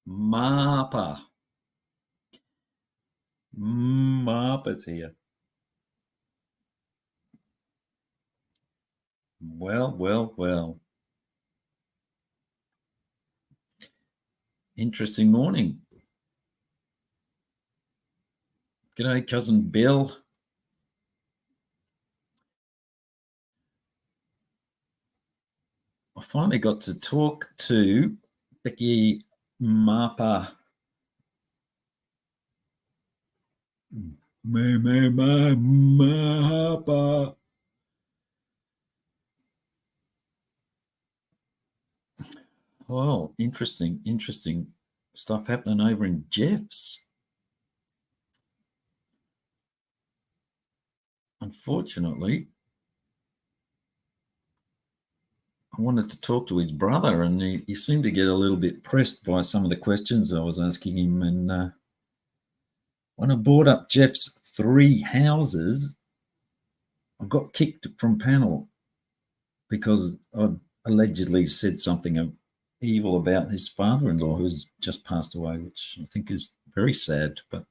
Marpa. Marpa's here. Well. Interesting morning. G'day, cousin Bill. I finally got to talk to Becky Marpa. Marpa. Well, interesting stuff happening over in Jeff's. Unfortunately, I wanted to talk to his brother, and he seemed to get a little bit pressed by some of the questions I was asking him. And when I brought up Jeff's 3 houses, I got kicked from panel because I allegedly said something evil about his father-in-law, who's just passed away, which I think is very sad. But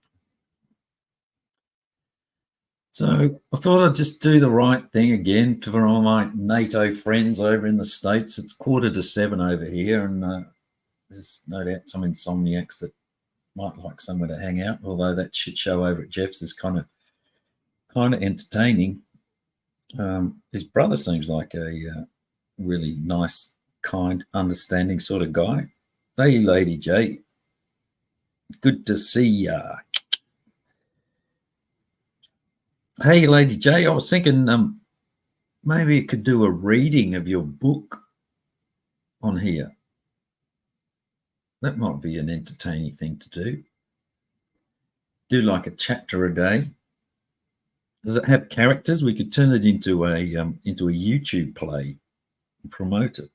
so I thought I'd just do the right thing again for all my NATO friends over in the States. It's 6:45 over here, and there's no doubt some insomniacs that might like somewhere to hang out, although that shit show over at Jeff's is kind of entertaining. His brother seems like a really nice, kind, understanding sort of guy. Hey, Lady J. Good to see ya. Hey, Lady J, I was thinking maybe you could do a reading of your book on here. That might be an entertaining thing to do. Do like a chapter a day. Does it have characters? We could turn it into a YouTube play and promote it.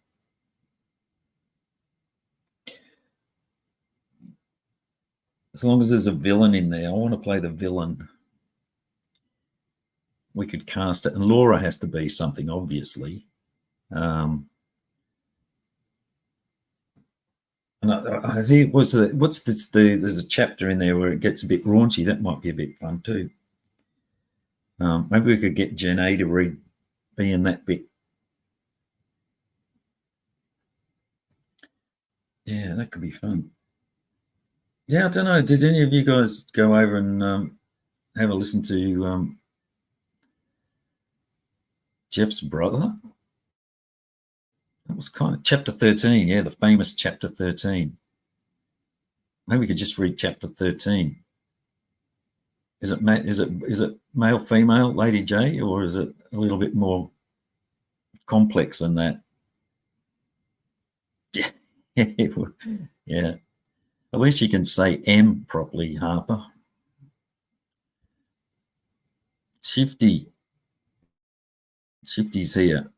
As long as there's a villain in there. I want to play the villain. We could cast it, and Laura has to be something, obviously. And I think there's a chapter in there where it gets a bit raunchy. That might be a bit fun too. Maybe we could get Jen A to be in that bit. Yeah, that could be fun. Yeah, I don't know. Did any of you guys go over and have a listen to Jeff's brother? That was kind of chapter 13. Yeah, the famous chapter 13. Maybe we could just read chapter 13. Is it male, female, Lady J, or is it a little bit more complex than that? Yeah. At least you can say M properly, Harper. Shifty's here.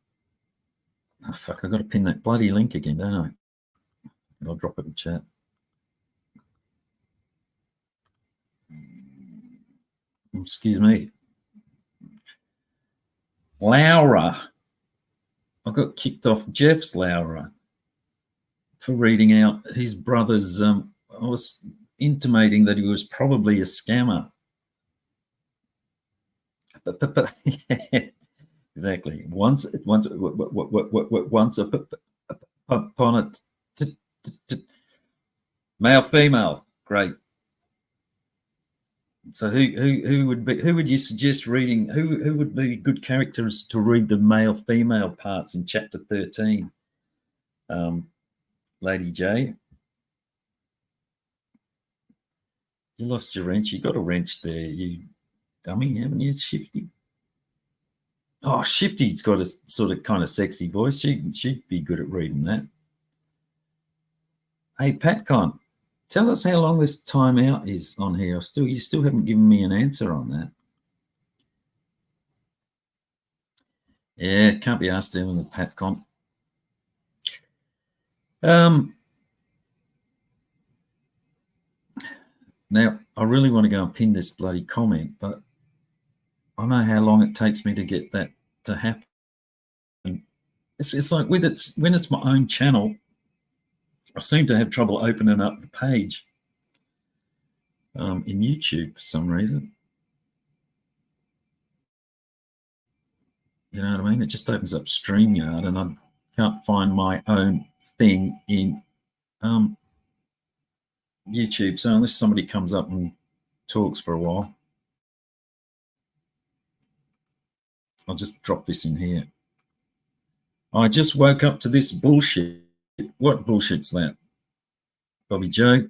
Oh, fuck, I've got to pin that bloody link again, don't I? I'll drop it in chat. Excuse me. Laura. I got kicked off Jeff's Laura for reading out his brother's. I was intimating that he was probably a scammer. But yeah, exactly. Once upon it, male, female, great. So who would you suggest reading? Who would be good characters to read the male female parts in chapter 13? Lady J, you lost your wrench. You got a wrench there, you dummy, haven't you, Shifty? Oh, Shifty's got a sort of kind of sexy voice. She'd be good at reading that. Hey, Patcon, tell us how long this timeout is on here. You still haven't given me an answer on that. Yeah, can't be asked doing the Patcon. Now, I really want to go and pin this bloody comment, but I know how long it takes me to get that to happen. it's like when it's my own channel, I seem to have trouble opening up the page in YouTube for some reason. You know what I mean? It just opens up StreamYard, and I can't find my own thing in YouTube. So unless somebody comes up and talks for a while, I'll just drop this in here. I just woke up to this bullshit. What bullshit's that? Bobby Joe.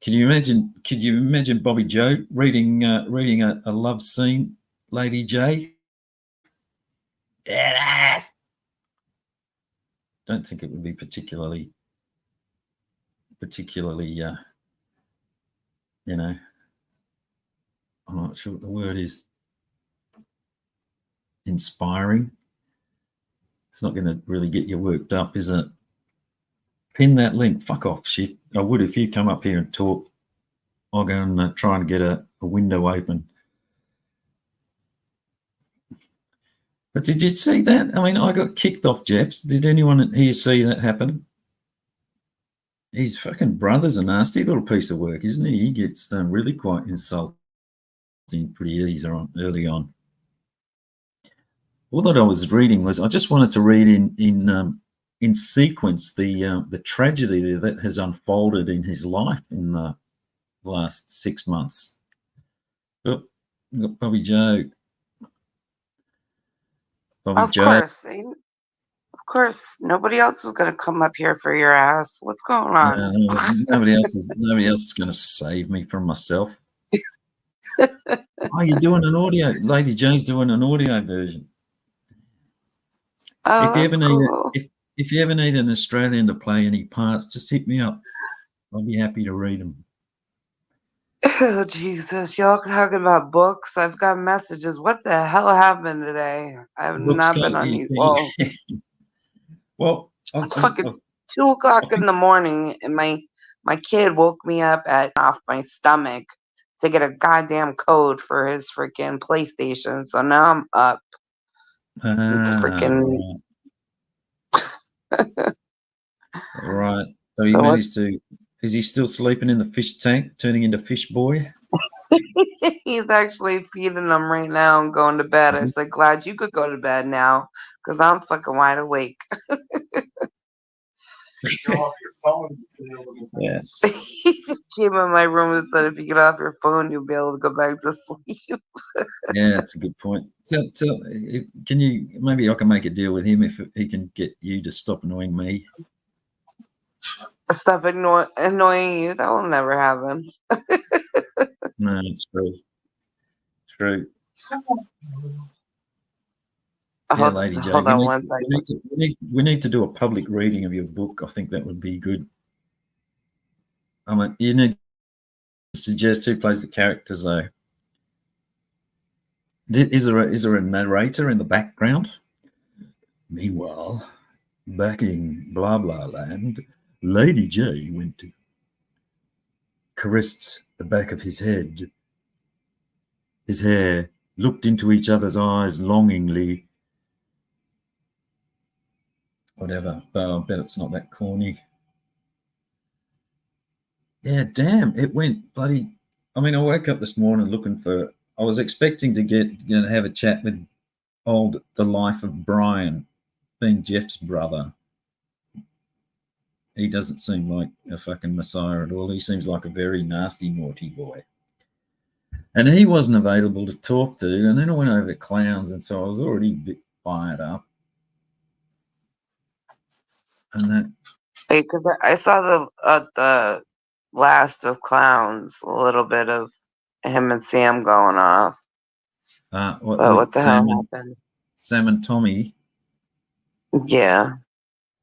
Can you imagine Bobby Joe reading a love scene, Lady J? Deadass. Don't think it would be particularly you know, I'm not sure what the word is. Inspiring. It's not going to really get you worked up, is it? Pin that link. Fuck off, shit. I would if you come up here and talk. I'll go and try and get a window open. But did you see that? I mean, I got kicked off Jeff's. Did anyone here see that happen? His fucking brother's a nasty little piece of work, isn't he? He gets really quite insulting pretty early on. All that I was reading was, I just wanted to read in sequence the tragedy that has unfolded in his life in the last 6 months. Oh, we've got Bobby Joe. Of course, nobody else is going to come up here for your ass. What's going on? Nobody else is going to save me from myself. Oh, you're doing an audio. Lady Jo's doing an audio version. Oh, if you ever need an Australian to play any parts, just hit me up. I'll be happy to read them. Oh, Jesus. Y'all talking about books? I've got messages. What the hell happened today? I have not been on these. Well, it's fucking 2 o'clock in the morning, and my kid woke me up off my stomach to get a goddamn code for his freaking PlayStation. So now I'm up. Freaking. Right. So he managed to. Is he still sleeping in the fish tank, turning into Fish Boy? He's actually feeding them right now and going to bed. I said, glad you could go to bed now, because I'm fucking wide awake. Get off your phone. Yes. He just came in my room and said, if you get off your phone, you'll be able to go back to sleep. Yeah, that's a good point. Can you, maybe I can make a deal with him if he can get you to stop annoying me. Stop annoying you? That will never happen. No, it's true. True. Yeah, Lady J. Hold on one second. We need to do a public reading of your book. I think that would be good. You need to suggest who plays the characters, though. Is there a narrator in the background? Meanwhile, back in blah blah land, Lady J went to caressed the back of his head. His hair looked into each other's eyes longingly. Whatever, but I bet it's not that corny. Yeah, damn, it went bloody. I mean, I woke up this morning looking for. I was expecting to have a chat with The Life of Brian, being Jeff's brother. He doesn't seem like a fucking messiah at all. He seems like a very nasty, naughty boy. And he wasn't available to talk to. And then I went over to Clowns, and so I was already a bit fired up. And that. Because I saw the last of Clowns, a little bit of him and Sam going off. What the hell happened? Sam and Tommy. Yeah.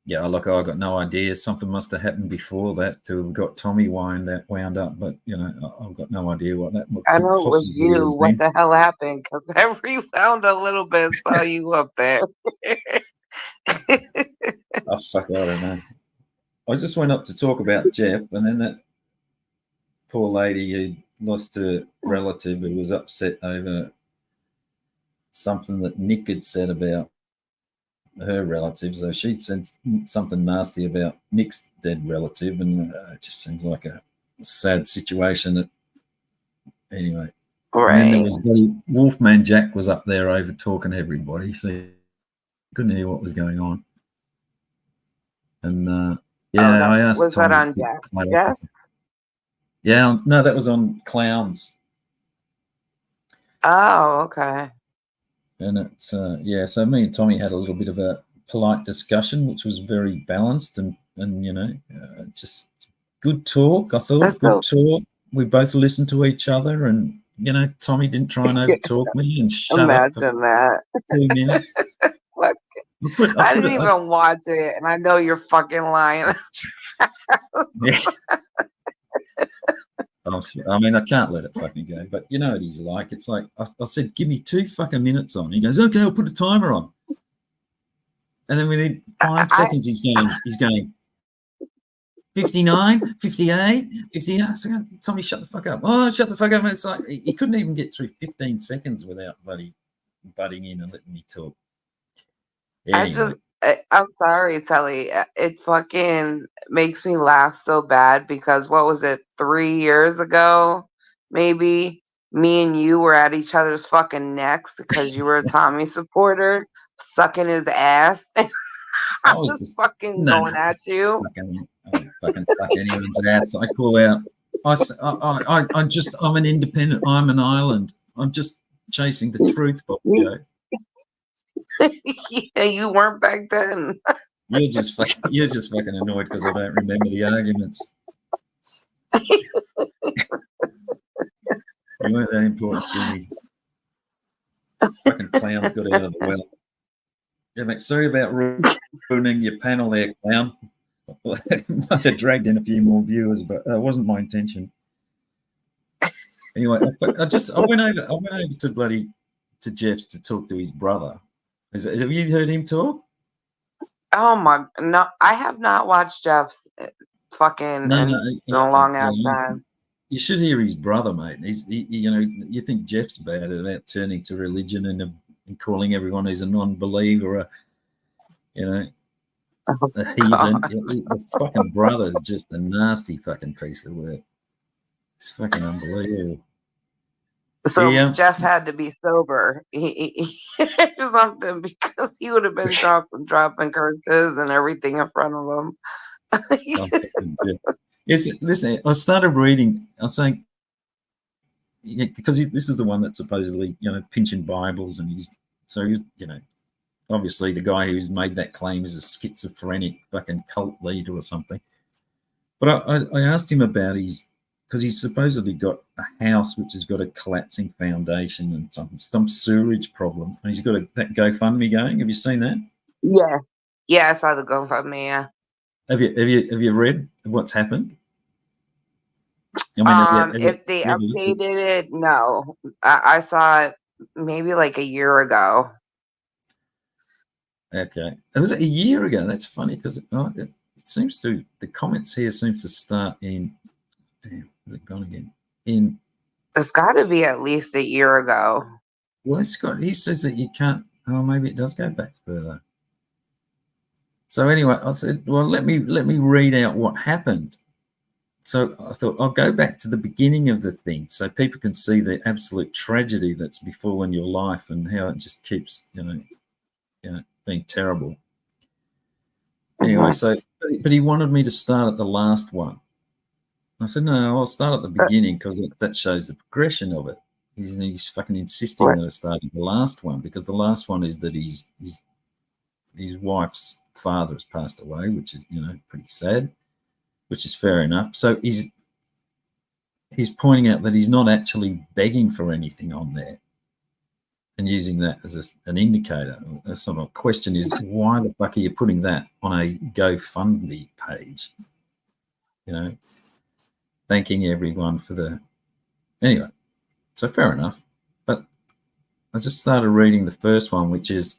Yeah, look, I got no idea. Something must have happened before that to have got Tommy wound up, but I've got no idea what that. I know it was you. What the hell happened? Because I rewound a little bit, saw you up there. Oh fuck, I don't know. I just went up to talk about Jeff, and then that poor lady who lost a relative who was upset over something that Nick had said about her relatives. So she'd said something nasty about Nick's dead relative, and it just seems like a sad situation. That anyway. Right. And then there was Wolfman Jack was up there over talking to everybody, so you couldn't hear what was going on. And I asked was Tommy that on Jack? Yes? Yeah, no, that was on Clowns. Oh, okay. And it's so me and Tommy had a little bit of a polite discussion, which was very balanced and just good talk. I thought talk. We both listened to each other, and Tommy didn't try and overtalk me and shut up for that. 2 minutes. I didn't even watch it, and I know you're fucking lying. Yeah. I mean, I can't let it fucking go, but you know what he's like. It's like I said, give me 2 fucking minutes on. He goes, okay, I'll put a timer on. And then within 5 seconds, he's going 59, 58, 58. So Tommy, shut the fuck up. Oh, shut the fuck up. And it's like he couldn't even get through 15 seconds without butting in and letting me talk. Anyway. I'm sorry, Telly. It fucking makes me laugh so bad because what was it, 3 years ago? Maybe me and you were at each other's fucking necks because you were a Tommy supporter, sucking his ass. I was fucking going at you. I don't fucking suck anyone's ass. I call out. I'm an independent. I'm an island. I'm just chasing the truth, Bob Joe. Yeah, you weren't back then. You're just fucking annoyed because I don't remember the arguments. You weren't that important to me. Fucking Clown's got out of the well. Yeah, mate, sorry about ruining your panel there, Clown. Might have dragged in a few more viewers, but that wasn't my intention. Anyway, I went over to Jeff's to talk to his brother. Have you heard him talk? Oh my no! I have not watched Jeff's fucking in a long ass time. You should hear his brother, mate. You think Jeff's bad about turning to religion and calling everyone who's a non-believer a heathen. The fucking brother's just a nasty fucking piece of work. It's fucking unbelievable. So Jeff had to be sober. He something because he would have been dropping curses and everything in front of him. Listen, I started reading. I was saying because this is the one that supposedly pinching Bibles, and he's obviously the guy who's made that claim is a schizophrenic fucking cult leader or something. But I asked him about because he's supposedly got a house which has got a collapsing foundation and some sewerage problem, and he's got that GoFundMe going. Have you seen that? Yeah, I saw the GoFundMe. Yeah. Have you read what's happened? If they updated it, no. I saw it maybe like a year ago. Okay, it was a year ago. That's funny because it seems to the comments here seems to start in. Damn, is it gone again? It's got to be at least a year ago. Well, he says that you can't. Oh, maybe it does go back further. So anyway, I said, well, let me read out what happened. So I thought I'll go back to the beginning of the thing so people can see the absolute tragedy that's befallen your life and how it just keeps, being terrible. Anyway, but he wanted me to start at the last one. I said, no, I'll start at the beginning because that shows the progression of it. He's fucking insisting that I start at the last one because the last one is that his wife's father has passed away, which is, pretty sad, which is fair enough. So he's pointing out that he's not actually begging for anything on there and using that as an indicator. So my question is, why the fuck are you putting that on a GoFundMe page? Thanking everyone for the... Anyway, so fair enough. But I just started reading the first one, which is...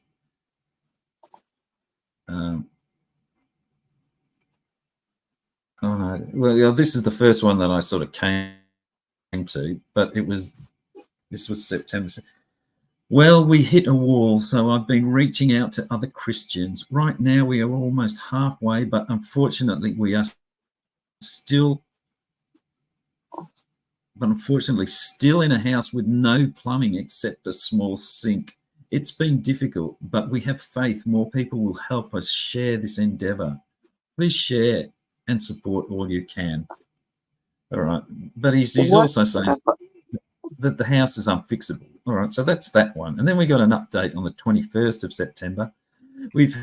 Well, this is the first one that I sort of came to, but this was September. Well, we hit a wall, so I've been reaching out to other Christians. Right now, we are almost halfway, but unfortunately, we are still, still in a house with no plumbing except a small sink. It's been difficult, but we have faith more people will help us share this endeavor. Please share and support all you can. All right. But he's What also saying the fu- that the house is unfixable. All right. So that's that one. And then we got an update on the 21st of September. We've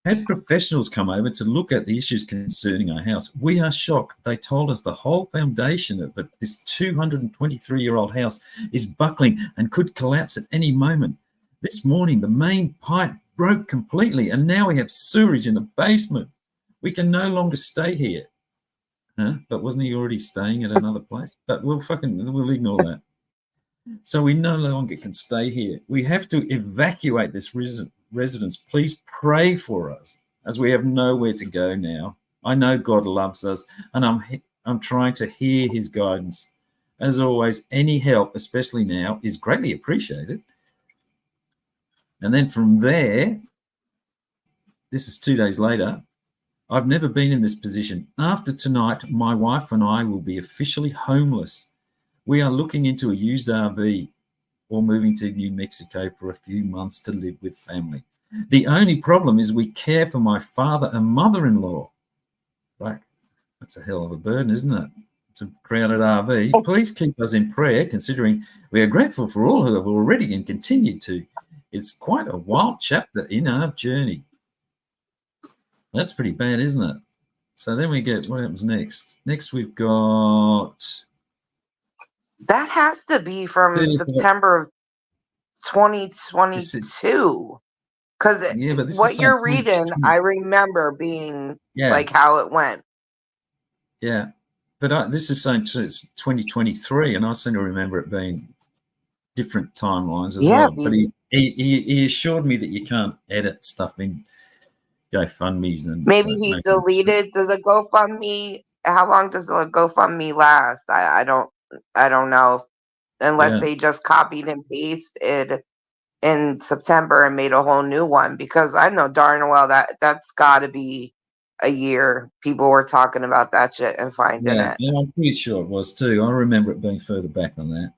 had professionals come over to look at the issues concerning our house. We are shocked. They told us the whole foundation of it, this 223-year-old house is buckling and could collapse at any moment. This morning, the main pipe broke completely, and now we have sewerage in the basement. We can no longer stay here. Huh? But wasn't he already staying at another place? But we'll ignore that. So we no longer can stay here. We have to evacuate this residence. Please pray for us, as we have nowhere to go now. I know God loves us, and I'm trying to hear his guidance. As always, any help, especially now, is greatly appreciated. And then from there, this is 2 days later, I've never been in this position. After tonight, my wife and I will be officially homeless. We are looking into a used RV or moving to New Mexico for a few months to live with family. The only problem is we care for my father and mother-in-law. Fuck, that's a hell of a burden, isn't it? It's a crowded RV. Please keep us in prayer, considering we are grateful for all who have already and continue to. It's quite a wild chapter in our journey. That's pretty bad, isn't it? So then we get, what happens next? Next we've got... that has to be from 34. September of This is, 2022. Because yeah, but this is what saying you're reading, 2020. I remember being Yeah, like how it went. yeah. But this is saying it's 2023, and I seem to remember it being different timelines as Yeah, well. But he assured me that you can't edit stuff in GoFundMes, and maybe so he maybe it's true. deleted. Does a GoFundMe? How long does a GoFundMe last? I don't know. Unless Yeah, they just copied and pasted in September and made a whole new one. Because I know darn well that that's got to be a year. People were talking about that shit and finding yeah, it. and I'm pretty sure it was too. I remember it being further back than that.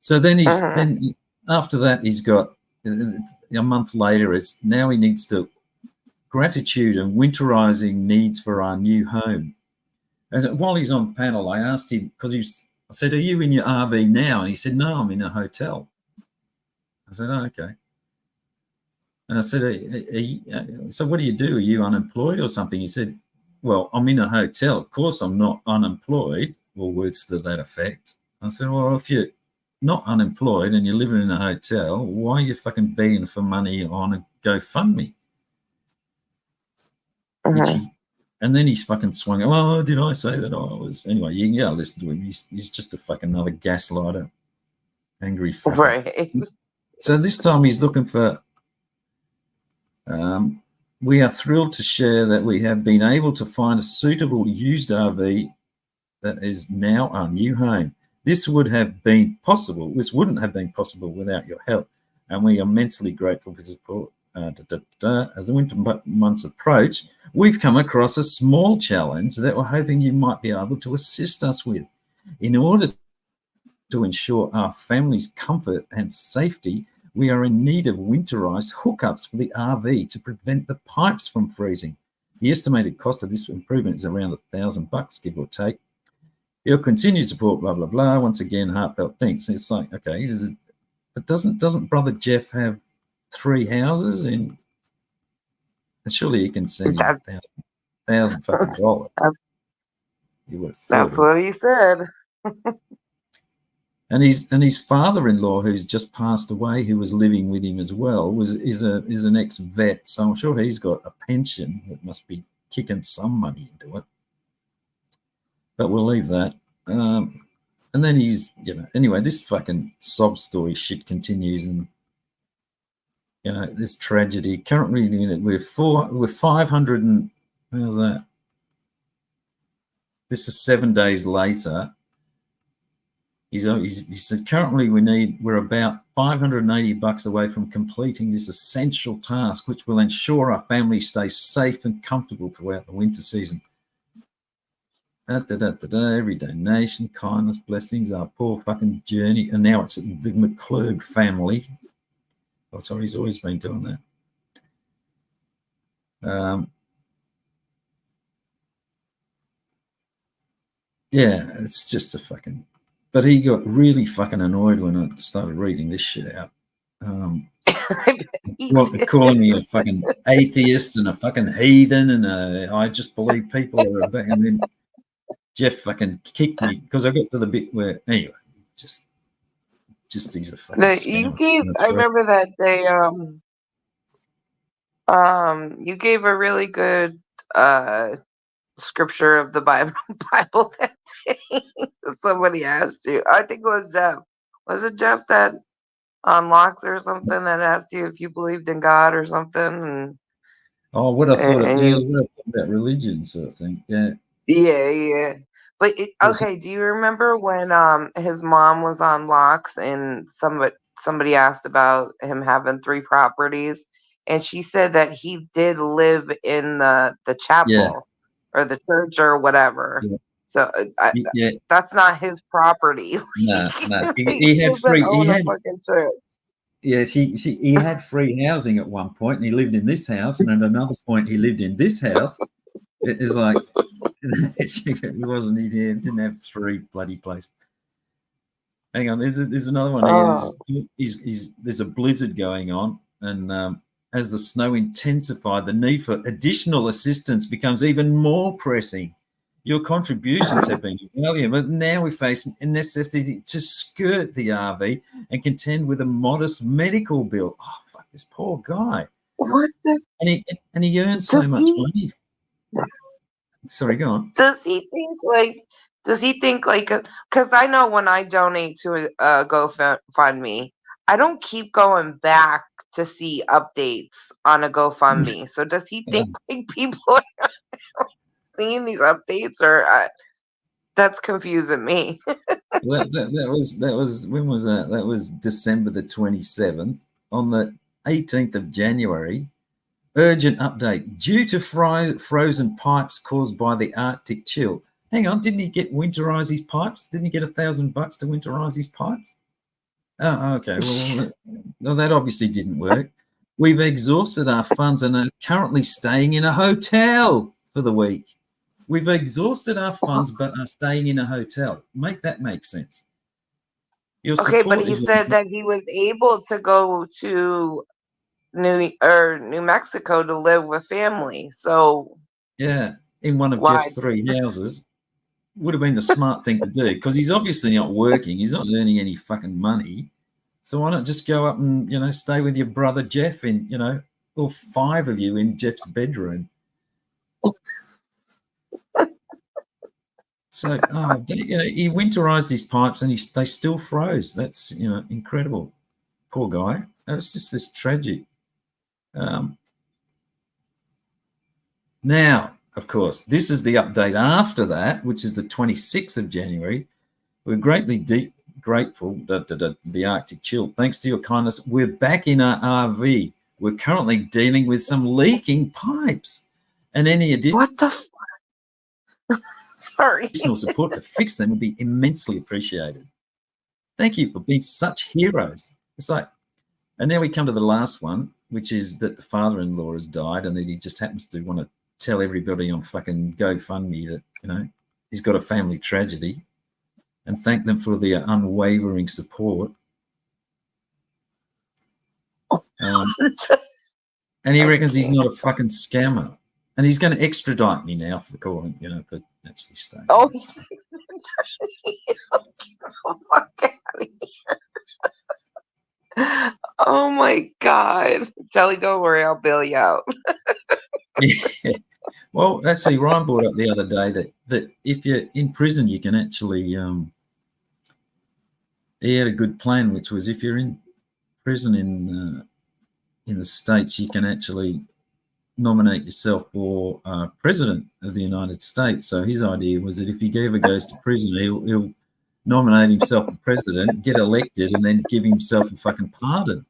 So then Hmm. after that he's got a month later. It's now he needs to gratitude and winterizing needs for our new home. And while he's on panel, I asked him because I said, "Are you in your RV now?" And he said, "No, I'm in a hotel." I said, "Oh, okay." And I said, "So what do you do? Are you unemployed or something?" He said, "Well, I'm in a hotel. Of course, I'm not unemployed," or words to that effect. I said, "Well, if you're not unemployed and you're living in a hotel, why are you fucking begging for money on a GoFundMe?" Which Hmm. he, and then he's fucking swung. Oh, did I say that I was? Anyway, you can go listen to him. He's just a fucking another gaslighter, angry fucker. Right. So this time he's looking for. We are thrilled to share that we have been able to find a suitable used RV that is now our new home. This wouldn't have been possible without your help, and we are immensely grateful for support. As the winter months approach, we've come across a small challenge that we're hoping you might be able to assist us with. In order to ensure our family's comfort and safety, we are in need of winterized hookups for the RV to prevent the pipes from freezing. The estimated cost of this improvement is around $1,000, give or take. Your continued support, blah blah blah. Once again, heartfelt thanks. It's like, okay, but doesn't brother Jeff have 3 houses in? And surely he can send him That, a thousand fucking dollars. You would have that's thought. what he said. And his father-in-law, who's just passed away, who was living with him as well, is an ex-vet. So I'm sure he's got a pension that must be kicking some money into it. But we'll leave that. And then anyway, this fucking sob story shit continues, and this tragedy. Currently, we're 500 and how's that? This is 7 days later. He said, currently we're about $580 away from completing this essential task, which will ensure our family stays safe and comfortable throughout the winter season. Every donation, kindness, blessings, our poor fucking journey. And now it's the McClurg family. Oh, sorry, he's always been doing that. Yeah, it's just a fucking... But he got really fucking annoyed when I started reading this shit out. Calling me a fucking atheist and a fucking heathen, and I just believe people are back. And then Jeff fucking kicked me because I got to the bit where, anyway, just he's a fucking scam. I remember that day. You gave a really good scripture of the Bible that day. Somebody asked you. I think it was Jeff. Was it Jeff that on Locks or something that asked you if you believed in God or something? And what I thought about religion sort of thing. Yeah. But okay, do you remember when his mom was on Locks and somebody asked about him having 3 properties, and she said that he did live in the chapel or the church or whatever. Yeah. So that's not his property. No. He had free. He had fucking church. Yeah, he had free housing at one point, and he lived in this house, and at another point he lived in this house. It is like he wasn't. He didn't have 3 bloody places. Hang on, there's another one here. There's a blizzard going on, and as the snow intensified, the need for additional assistance becomes even more pressing. Your contributions have been invaluable, but now we face a necessity to skirt the RV and contend with a modest medical bill. Oh, fuck, this poor guy. What the? And he earns so much money. Sorry, go on. Does he think like, because I know when I donate to a GoFundMe, I don't keep going back to see updates on a GoFundMe. So does he think like people are seeing these updates, or that's confusing me? that was when was that? That was December the 27th. On the 18th of January, urgent update due to frozen pipes caused by the Arctic chill. Hang on, didn't he winterize his pipes? Didn't he get $1,000 to winterize his pipes? Oh, okay. Well, that obviously didn't work. We've exhausted our funds and are currently staying in a hotel for the week. We've exhausted our funds but are staying in a hotel. Make sense. Okay, but he said that he was able to go to New Mexico to live with family. So yeah, in one of Jeff's 3 houses. Would have been the smart thing to do, because he's obviously not working. He's not earning any fucking money. So why not just go up and, stay with your brother Jeff in, or 5 of you in Jeff's bedroom. So, he winterized his pipes and they still froze. That's, incredible. Poor guy. It was just this tragic. Now, of course, this is the update after that, which is the 26th of January. We're greatly grateful that the Arctic chill. Thanks to your kindness, we're back in our RV. We're currently dealing with some leaking pipes, and any additional what the sorry additional support to fix them would be immensely appreciated. Thank you for being such heroes. It's like, and now we come to the last one, which is that the father-in-law has died, and that he just happens to want to tell everybody on fucking GoFundMe that he's got a family tragedy, and thank them for their unwavering support. And he reckons he's not a fucking scammer, and he's going to extradite me now for calling, for actually staying. Oh, he's fuck out of here. Oh my God, Kelly, don't worry, I'll bail you out. Yeah. Well, actually, Ryan brought up the other day that if you're in prison, you can actually. He had a good plan, which was if you're in prison in the States, you can actually nominate yourself for president of the United States. So his idea was that if he ever goes to prison, he'll nominate himself for president, get elected, and then give himself a fucking pardon.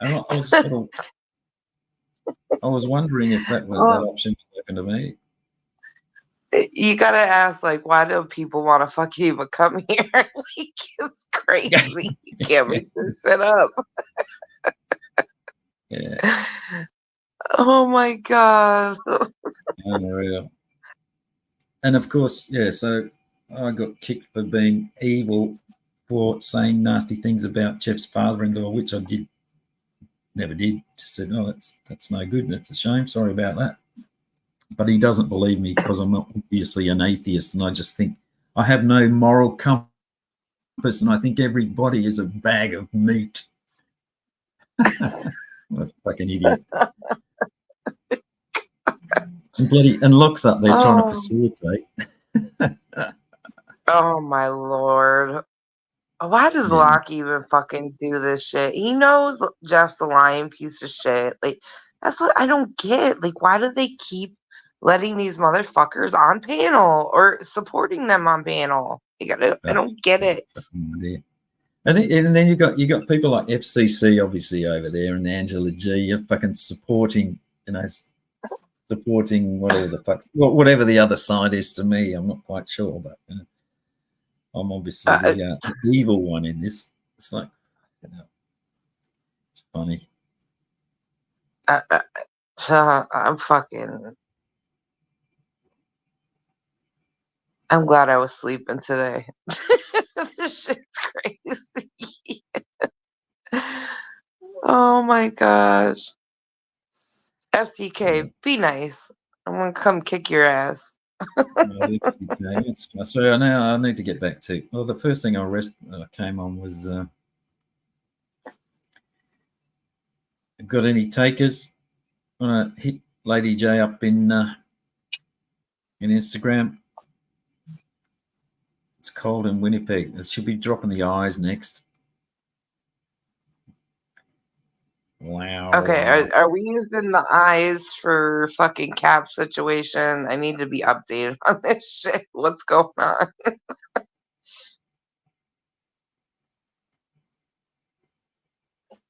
And I was wondering if that option was open to me. You gotta ask, like, why do people want to fucking even come here? Like, it's crazy. You can't make this shit up. Yeah. Oh my god. Unreal. And of course, yeah, so I got kicked for being evil, for saying nasty things about Jeff's father-in-law, which I never did. Just said, oh, that's no good. That's a shame. Sorry about that. But he doesn't believe me because I'm not obviously an atheist, and I just think I have no moral compass, and I think everybody is a bag of meat. What a fucking idiot. And Locke's up there trying to facilitate. Oh my lord. Why does Locke even fucking do this shit? He knows Jeff's a lying piece of shit. Like, that's what I don't get. Like, why do they keep letting these motherfuckers on panel or supporting them on panel? I don't get it. And then you got people like FCC obviously over there, and Angela G. You're fucking supporting, supporting whatever the other side is to me. I'm not quite sure, but I'm obviously the evil one in this. It's like, it's funny. I'm glad I was sleeping today. This shit's crazy. Oh my gosh. FCK, be nice. I'm gonna come kick your ass. So now I need to get back to. Well, the first thing I came on was. Got any takers? Want to hit Lady J up in Instagram? It's cold in Winnipeg. It should be dropping the eyes next. Wow. Okay, are we using the eyes for fucking cap situation? I need to be updated on this shit. What's going on?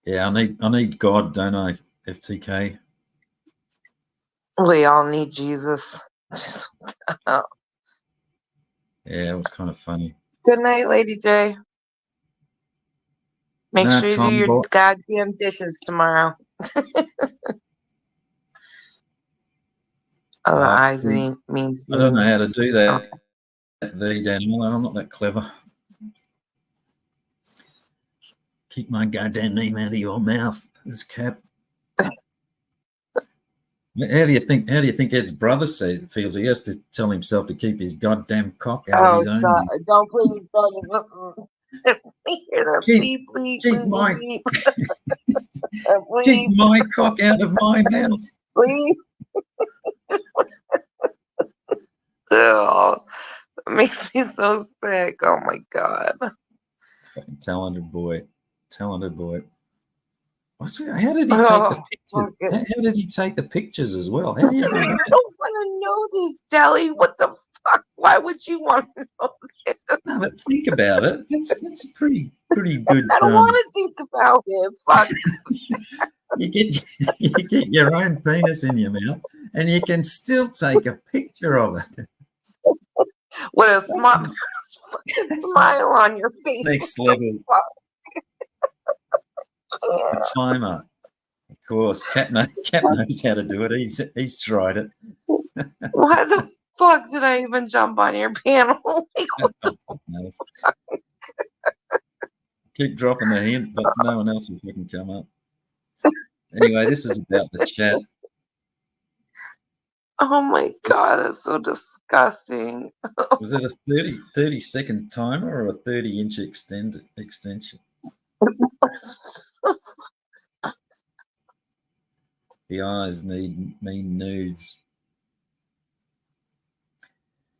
Yeah, I need God, don't I, FTK? We all need Jesus. Yeah, it was kind of funny. Good night, Lady J. Make sure you do your goddamn dishes tomorrow. The eyes means. I don't know how to do that. Okay. Daniel, I'm not that clever. Keep my goddamn name out of your mouth, this Cap. How do you think Ed's brother feels? He has to tell himself to keep his goddamn cock out of his own mouth. Don't please don't. Keep my cock out of my mouth. Please. Oh, it makes me so sick. Oh my god. Fucking talented boy. How did he take the pictures? How did he take the pictures as well? How do you do that? I don't want to know this, Dally. What the fuck? Why would you want to know this? No, but think about it. That's pretty good. I don't want to think about it. Fuck. You get your own penis in your mouth, and you can still take a picture of it. With a smile on your face. Next level. A timer. Of course, Cat knows how to do it. He's tried it. Why the fuck did I even jump on your panel? Keep dropping the hint, but no one else will fucking come up. Anyway, this is about the chat. Oh my god, that's so disgusting. Was it a 30-second timer or a 30-inch extension? The eyes mean nudes.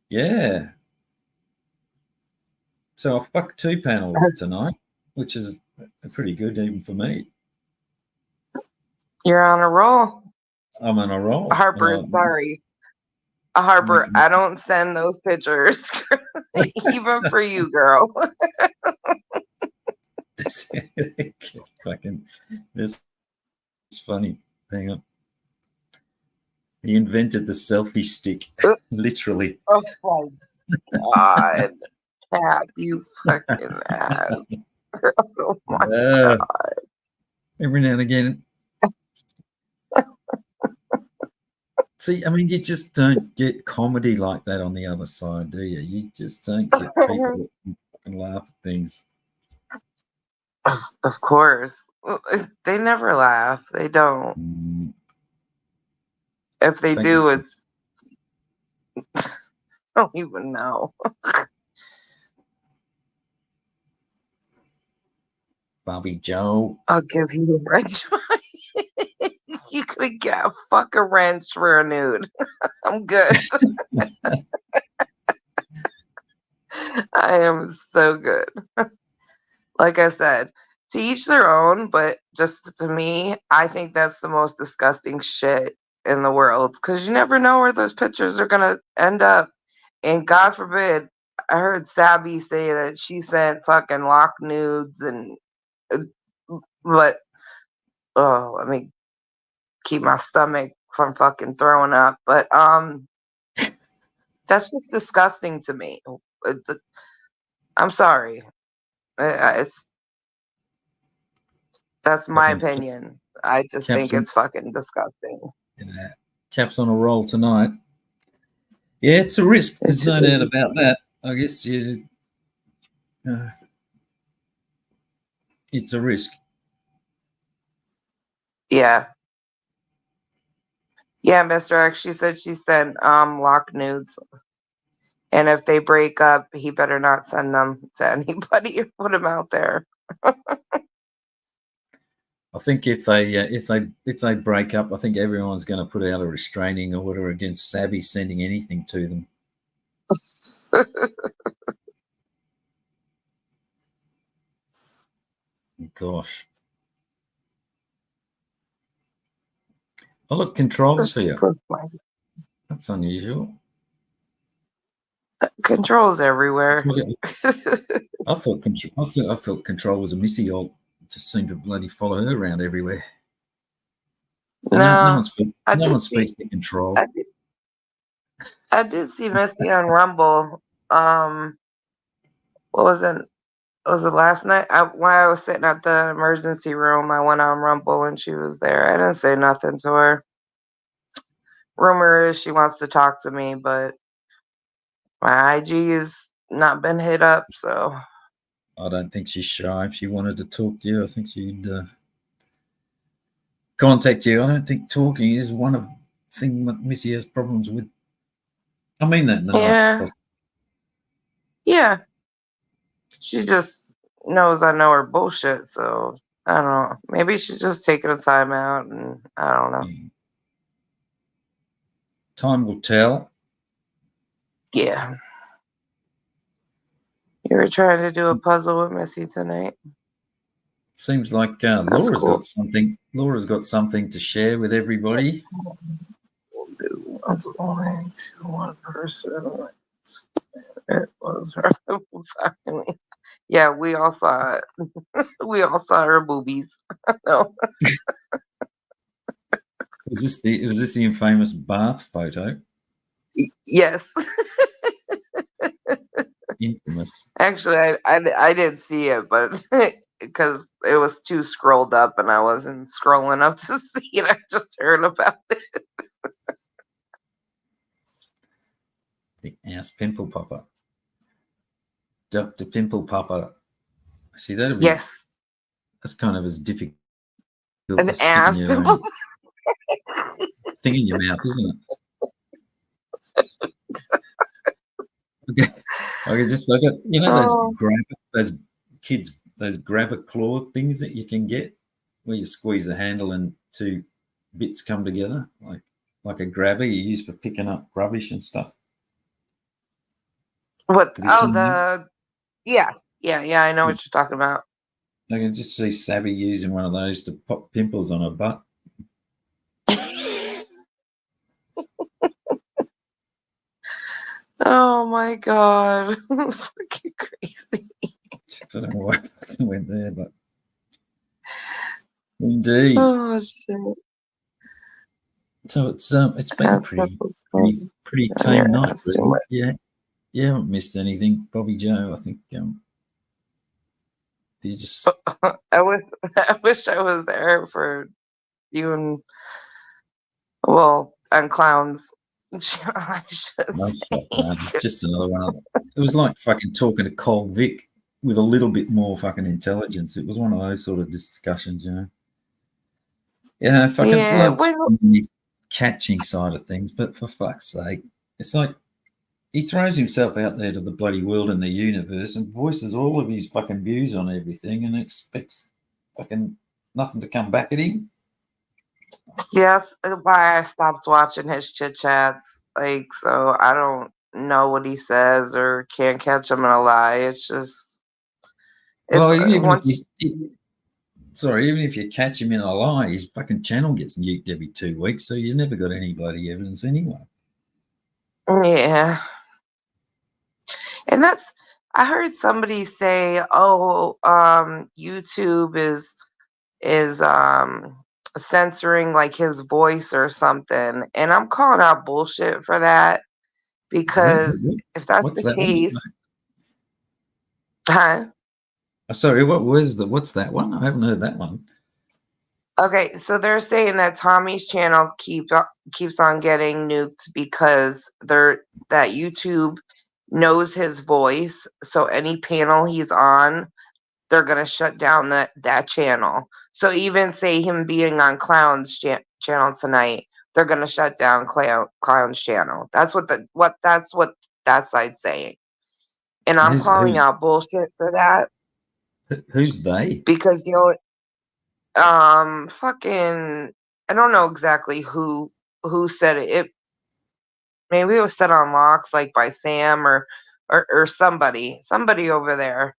Yeah. So I fucked 2 panels tonight, which is pretty good even for me. You're on a roll. I'm on a roll. Harper, sorry. Harper, I don't send those pictures, even for you, girl. Fucking, this is funny. Hang on. He invented the selfie stick, literally. Oh my god, Cap, you fucking ass. Oh my god. Every now and again. See, I mean, you just don't get comedy like that on the other side, do you? You just don't get people that fucking laugh at things. Of course. They never laugh. They don't. If they do, it's I don't even know. Bobby Joe. I'll give you a wrench. You could get a fucking wrench for a nude. I'm good. I am so good. Like I said, to each their own, but just to me, I think that's the most disgusting shit in the world because you never know where those pictures are going to end up. And God forbid, I heard Sabby say that she sent fucking lock nudes and, but, oh, let me keep my stomach from fucking throwing up. But, that's just disgusting to me. I'm sorry. That's my opinion. I just think it's fucking disgusting. Cap's on a roll tonight. Yeah, it's a risk. There's no doubt about that. I guess it's a risk. Yeah. Yeah, Mr. X, she said she sent lock nudes. And if they break up, he better not send them to anybody or put them out there. I think if they break up, I think everyone's going to put out a restraining order against Sabby sending anything to them. Gosh. Oh, look, controls here. That's unusual. Controls everywhere. I thought control was a missy old. Just seemed to bloody follow her around everywhere. No one speaks to control. I did see Missy on Rumble. What was it? Was it last night? While I was sitting at the emergency room, I went on Rumble and she was there. I didn't say nothing to her. Rumor is she wants to talk to me, but my IG has not been hit up, so. I don't think she's shy. If she wanted to talk to you, I think she'd contact you. I don't think talking is one of the things that Missy has problems with. I mean that in the nicest possible. Yeah. She just knows I know her bullshit, so I don't know. Maybe she's just taking a time out, and I don't know. Time will tell. Yeah. You were trying to do a puzzle with Missy tonight. Seems like Laura's got something. Laura's got something to share with everybody. Was only to one person. It was her. Yeah, we all saw it. We all saw her boobies. No. Was this the infamous bath photo? Yes. Infamous. Actually, I didn't see it, but because it was too scrolled up and I wasn't scrolling up to see it, I just heard about it. The ass pimple popper. Dr. Pimple Popper. See, that'd be that's kind of as difficult an as ass pimple thing in your mouth, isn't it? Okay, just look at those grabber claw things that you can get where you squeeze the handle and two bits come together, like a grabber you use for picking up rubbish and stuff. What? Oh, yeah, I know what you're talking about. I can just see Sabby using one of those to pop pimples on her butt. Oh my god. Fucking crazy. I don't know why I went there, but indeed. Oh shit. So it's been a pretty tame night, really. Yeah, you haven't missed anything, Bobby Joe. I think you just I wish I was there for you and and clowns. I should no say. fuck, man. It's just another one. It was like fucking talking to Cold Vic with a little bit more fucking intelligence. It was one of those sort of discussions, you know. Yeah, fucking Yeah, love well, the catching side of things, but for fuck's sake, it's like he throws himself out there to the bloody world and the universe and voices all of his fucking views on everything and expects fucking nothing to come back at him. yes, why I stopped watching his chit chats. Like, so I don't know what he says or can't catch him in a lie. It's just, it's Well, even if once, even if you catch him in a lie, his fucking channel gets nuked every 2 weeks, so you never got any bloody evidence anyway. yeah. And I heard somebody say, oh, YouTube is censoring like his voice or something. And I'm calling out bullshit for that because if that's What's the that case, one? huh? Sorry, what's that one? I haven't heard that one. Okay, so they're saying that Tommy's channel keeps on getting nuked because that YouTube knows his voice. So any panel he's on, they're gonna shut down that channel. So even say him being on Clown's channel tonight, they're gonna shut down Clown's channel. That's what that side's saying, and I'm calling out bullshit for that Who's they? because fucking, I don't know exactly who said it. Maybe it was said on Locks, like by Sam or somebody over there.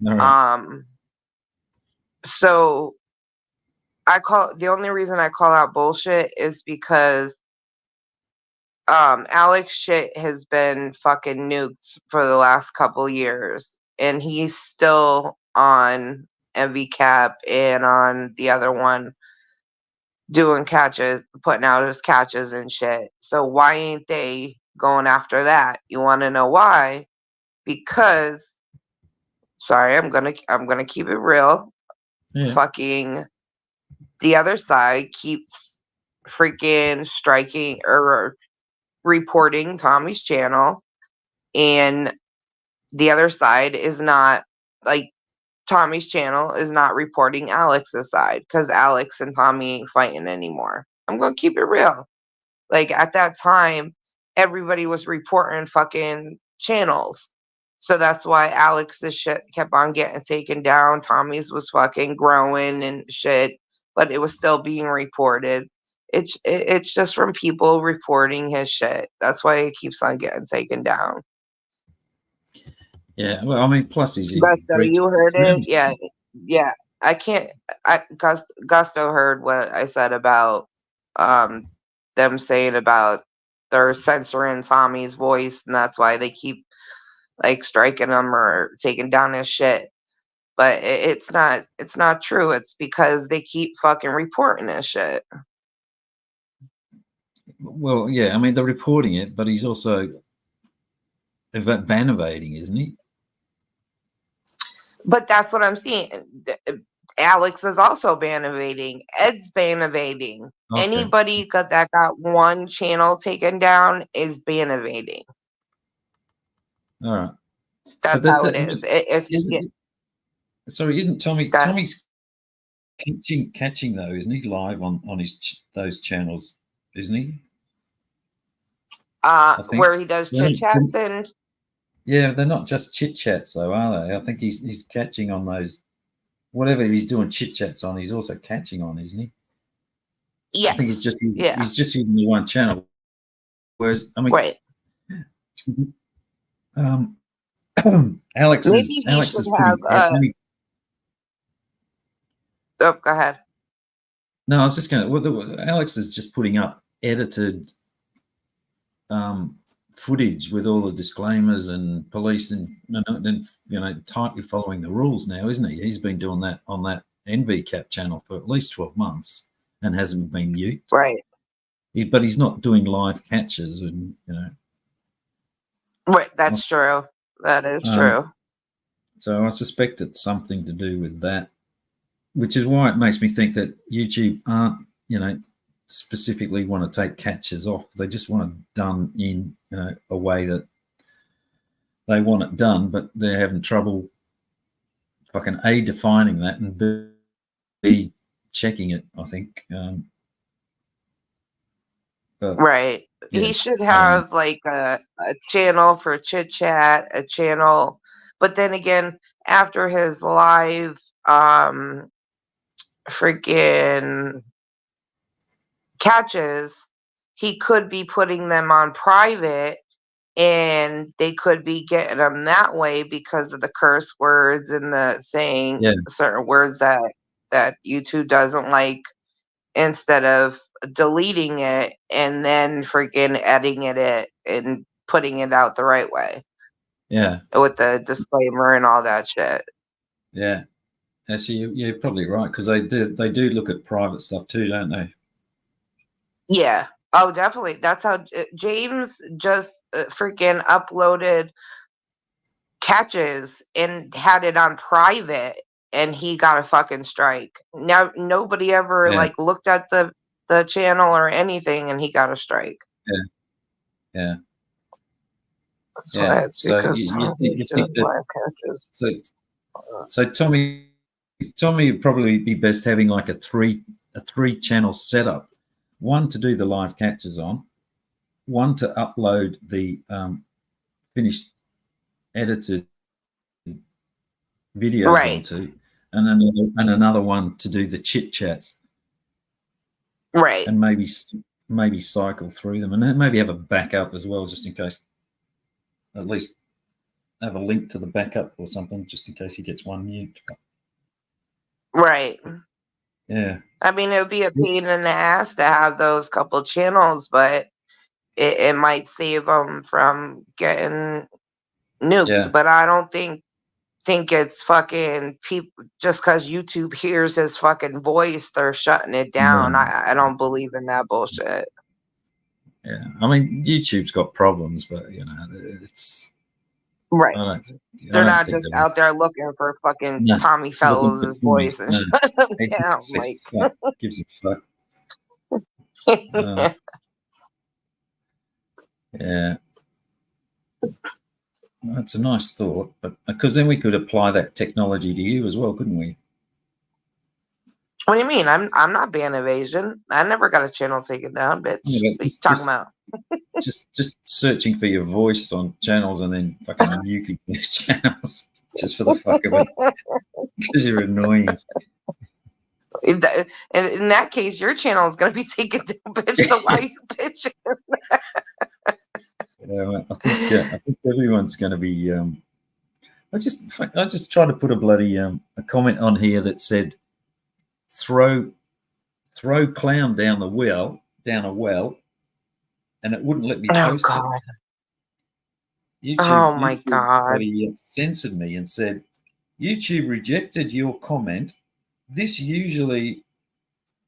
All right. So the only reason I call out bullshit is because Alex shit has been fucking nuked for the last couple years, and he's still on MVCap and on the other one doing catches, putting out his catches and shit. So why ain't they going after that? You want to know why? Because sorry, I'm gonna keep it real. Yeah. Fucking the other side keeps freaking striking or reporting Tommy's channel, and the other side is not, like, Tommy's channel is not reporting Alex's side because Alex and Tommy ain't fighting anymore. I'm gonna keep it real. Like at that time, everybody was reporting fucking channels. So that's why Alex's shit kept on getting taken down. Tommy's was fucking growing and shit, but it was still being reported. It's just from people reporting his shit. That's why it keeps on getting taken down. Yeah. Well, I mean, plus he's in Gusto, breach you heard it? terms. Yeah. Yeah. I can't Gusto heard what I said about um them saying about they're censoring Tommy's voice and that's why they keep like striking him or taking down his shit. But it's not true. It's because they keep fucking reporting his shit. Well, yeah. I mean, they're reporting it, but he's also ban evading, isn't he? But that's what I'm seeing. Alex is also ban evading. Ed's ban evading. Okay. Anybody that got one channel taken down is ban evading. All right. That's how it is. If you get sorry, isn't that, Tommy's catching though, isn't he, live on his those channels, isn't he? I think where he does chit chats and yeah, they're not just chit chats though, are they? I think he's catching on those whatever he's doing chit chats on. He's also catching on, isn't he? yes, I think he's just yeah, using the one channel. Whereas I mean, right. Alex Maybe he is should have. putting. Oh, go ahead. No, I was just going to. Well, Alex is just putting up edited footage with all the disclaimers and police and tightly following the rules now, isn't he? He's been doing that on that NVCap channel for at least 12 months and hasn't been mute. Right. But he's not doing live catches and, Right. That's true. That is true. So I suspect it's something to do with that, which is why it makes me think that YouTube aren't, specifically want to take catches off. They just want it done in a way that they want it done, but they're having trouble fucking A, defining that, and B, checking it, I think. Right. Yeah, he should have like a channel for chit chat, a channel. But then again, after his live freaking catches, he could be putting them on private and they could be getting them that way because of the curse words and the saying certain words that YouTube doesn't like, instead of deleting it and then freaking editing it and putting it out the right way. Yeah. With the disclaimer and all that shit. Yeah. Actually, you're probably right, because they do look at private stuff too, don't they? Yeah. Oh, definitely. That's how James just freaking uploaded catches and had it on private, and he got a fucking strike. Now nobody ever like looked at the channel or anything, and he got a strike. Yeah. That's why it's because Tommy's doing live catches. So Tommy would probably be best having like a three channel setup. One to do the live catches on, one to upload the finished edited videos onto, and another one to do the chit chats. Right. And maybe cycle through them, and then maybe have a backup as well, just in case. At least have a link to the backup or something, just in case he gets one mute. Right. Yeah. I mean, it would be a pain in the ass to have those couple channels, but it might save them from getting nuked. Yeah. But I don't think it's fucking people just because YouTube hears his fucking voice, they're shutting it down. No. I don't believe in that bullshit. Yeah, I mean, YouTube's got problems, but it's right. They're not just out there looking for fucking Tommy Fellows' voice and shut them down. Like, gives a fuck. Yeah, that's a nice thought, but because then we could apply that technology to you as well, couldn't we? What do you mean? I'm not ban evasion. I never got a channel taken down, bitch. Yeah, what are you talking about? just searching for your voice on channels and then fucking muting these channels just for the fuck of it, because you're annoying. In that case, your channel is going to be taken down, bitch. So why are you bitching? Yeah, I think everyone's going to be. I just tried to put a bloody a comment on here that said, throw clown down a well, and it wouldn't let me post it. YouTube censored me and said, YouTube rejected your comment. This usually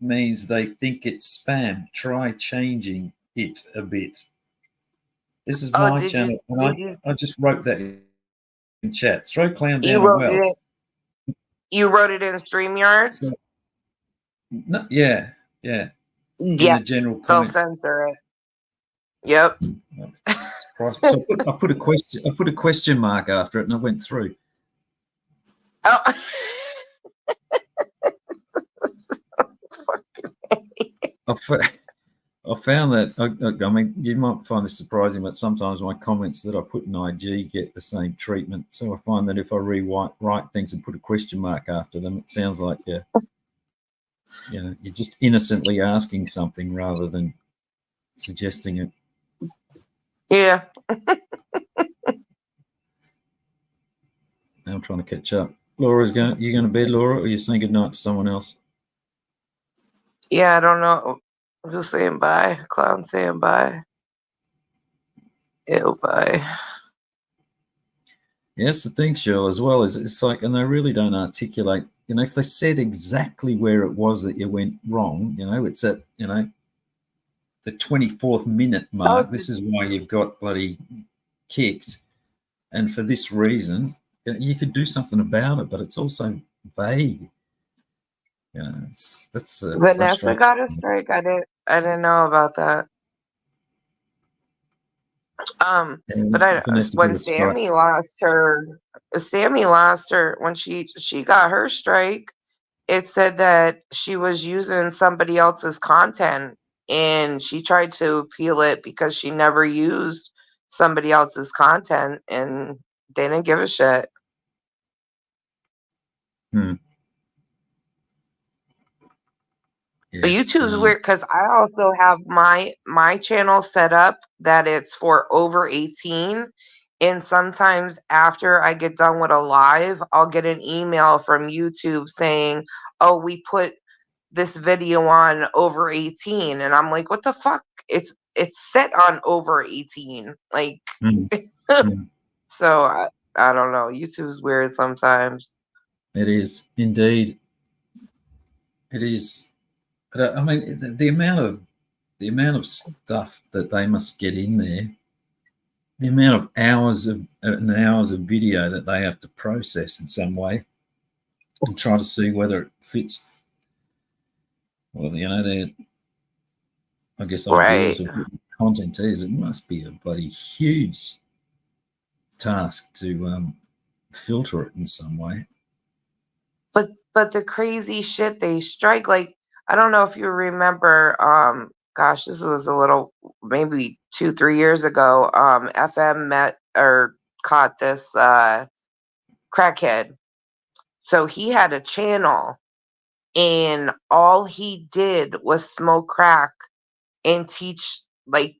means they think it's spam. Try changing it a bit. This is my channel. I just wrote that in chat. Throw clown down a well. You wrote it in StreamYards? So, no, yeah. In the general comments. They'll censor it. Yep. So I put a question mark after it, and I went through. Oh. I found that. I mean, you might find this surprising, but sometimes my comments that I put in IG get the same treatment. So I find that if I rewrite things and put a question mark after them, it sounds like you're just innocently asking something rather than suggesting it. Yeah. Now I'm trying to catch up. You going to bed, Laura, or are you saying goodnight to someone else? Yeah, I don't know. Who's saying bye? Clown saying bye. Ew, boy. Yes, the thing, Cheryl, as well, is it's like, and they really don't articulate, if they said exactly where it was that you went wrong, it's at, the 24th minute Oh, mark. This is why you've got bloody kicked. And for this reason, you could do something about it, but it's also vague. That's Vanessa frustrating. got a strike. I didn't know about that. But Vanessa when got a strike. Sammy lost her when she got her strike. It said that she was using somebody else's content, and she tried to appeal it because she never used somebody else's content, and they didn't give a shit. Hmm. Yeah, But YouTube's weird because I also have my channel set up that it's for over 18. And sometimes after I get done with a live, I'll get an email from YouTube saying, "Oh, we put this video on over 18." And I'm like, "What the fuck? It's set on over 18." Like, hmm. Hmm. so I don't know. YouTube's weird sometimes. It is indeed. It is. But I mean, the amount of stuff that they must get in there, the amount of hours and hours of video that they have to process in some way and try to see whether it fits. Well, their, I guess, ideals Right. of what content is. It must be a bloody huge task to filter it in some way. But the crazy shit they strike, like, I don't know if you remember, gosh, this was a little, maybe 2-3 years ago. FM met or caught this crackhead. So he had a channel, and all he did was smoke crack and teach, like,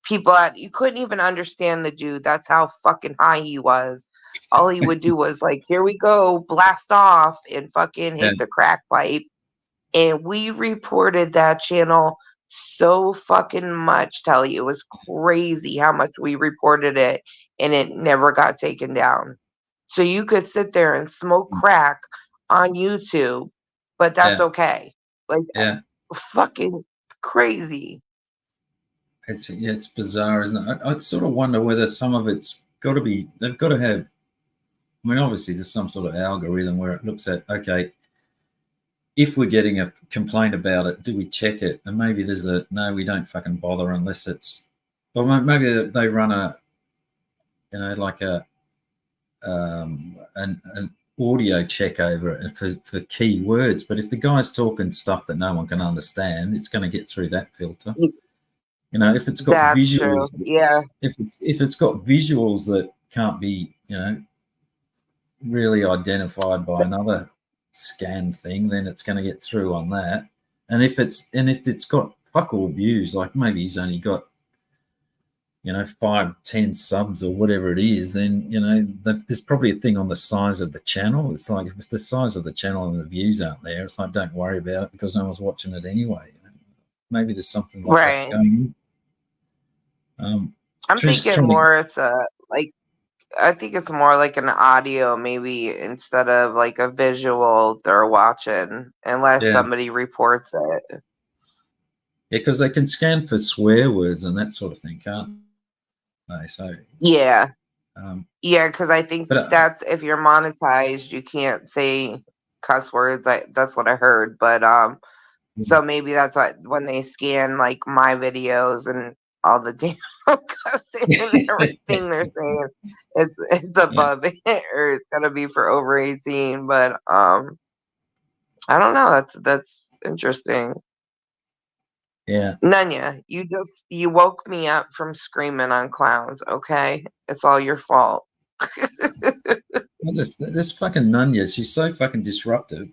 people at, you couldn't even understand the dude. That's how fucking high he was. All he would do was like, "Here we go, blast off," and fucking Yeah, hit the crack pipe. And we reported that channel so fucking much, Telly. It was crazy how much we reported it, and it never got taken down. So you could sit there and smoke crack on YouTube, but that's yeah, okay. Like, yeah. fucking crazy. It's bizarre, isn't it? I sort of wonder whether some of it's got to be. They've got to have. I mean, obviously, there's some sort of algorithm where it looks at, okay, if we're getting a complaint about it, do we check it? And maybe there's a no, we don't fucking bother unless it's. Or maybe they run a, like an audio check over it for key words. But if the guy's talking stuff that no one can understand, it's going to get through that filter. If it's got That's true. visuals, Yeah. if it's got visuals that can't be, really identified by another scan thing, then it's going to get through on that. And if it's got fuck all views, like maybe he's only got 5-10 subs or whatever it is, then there's probably a thing on the size of the channel. It's like, if it's the size of the channel and the views aren't there, it's like, don't worry about it because no one's watching it anyway. Maybe there's something like that Right. going on. I'm Just thinking trying to, more it's like I think it's more like an audio maybe instead of like a visual they're watching unless yeah. somebody reports it. Yeah, because they can scan for swear words and that sort of thing, can't they? So, Yeah. um, Yeah, because I think but that's if you're monetized, you can't say cuss words. That's what I heard. But so maybe that's why when they scan like my videos and all the damn cussing and everything they're saying, it's yeah, above it or it's gonna be for over 18. But I don't know. That's interesting. yeah. Nanya, you woke me up from screaming on clowns. Okay, it's all your fault. This fucking Nunya, she's so fucking disruptive.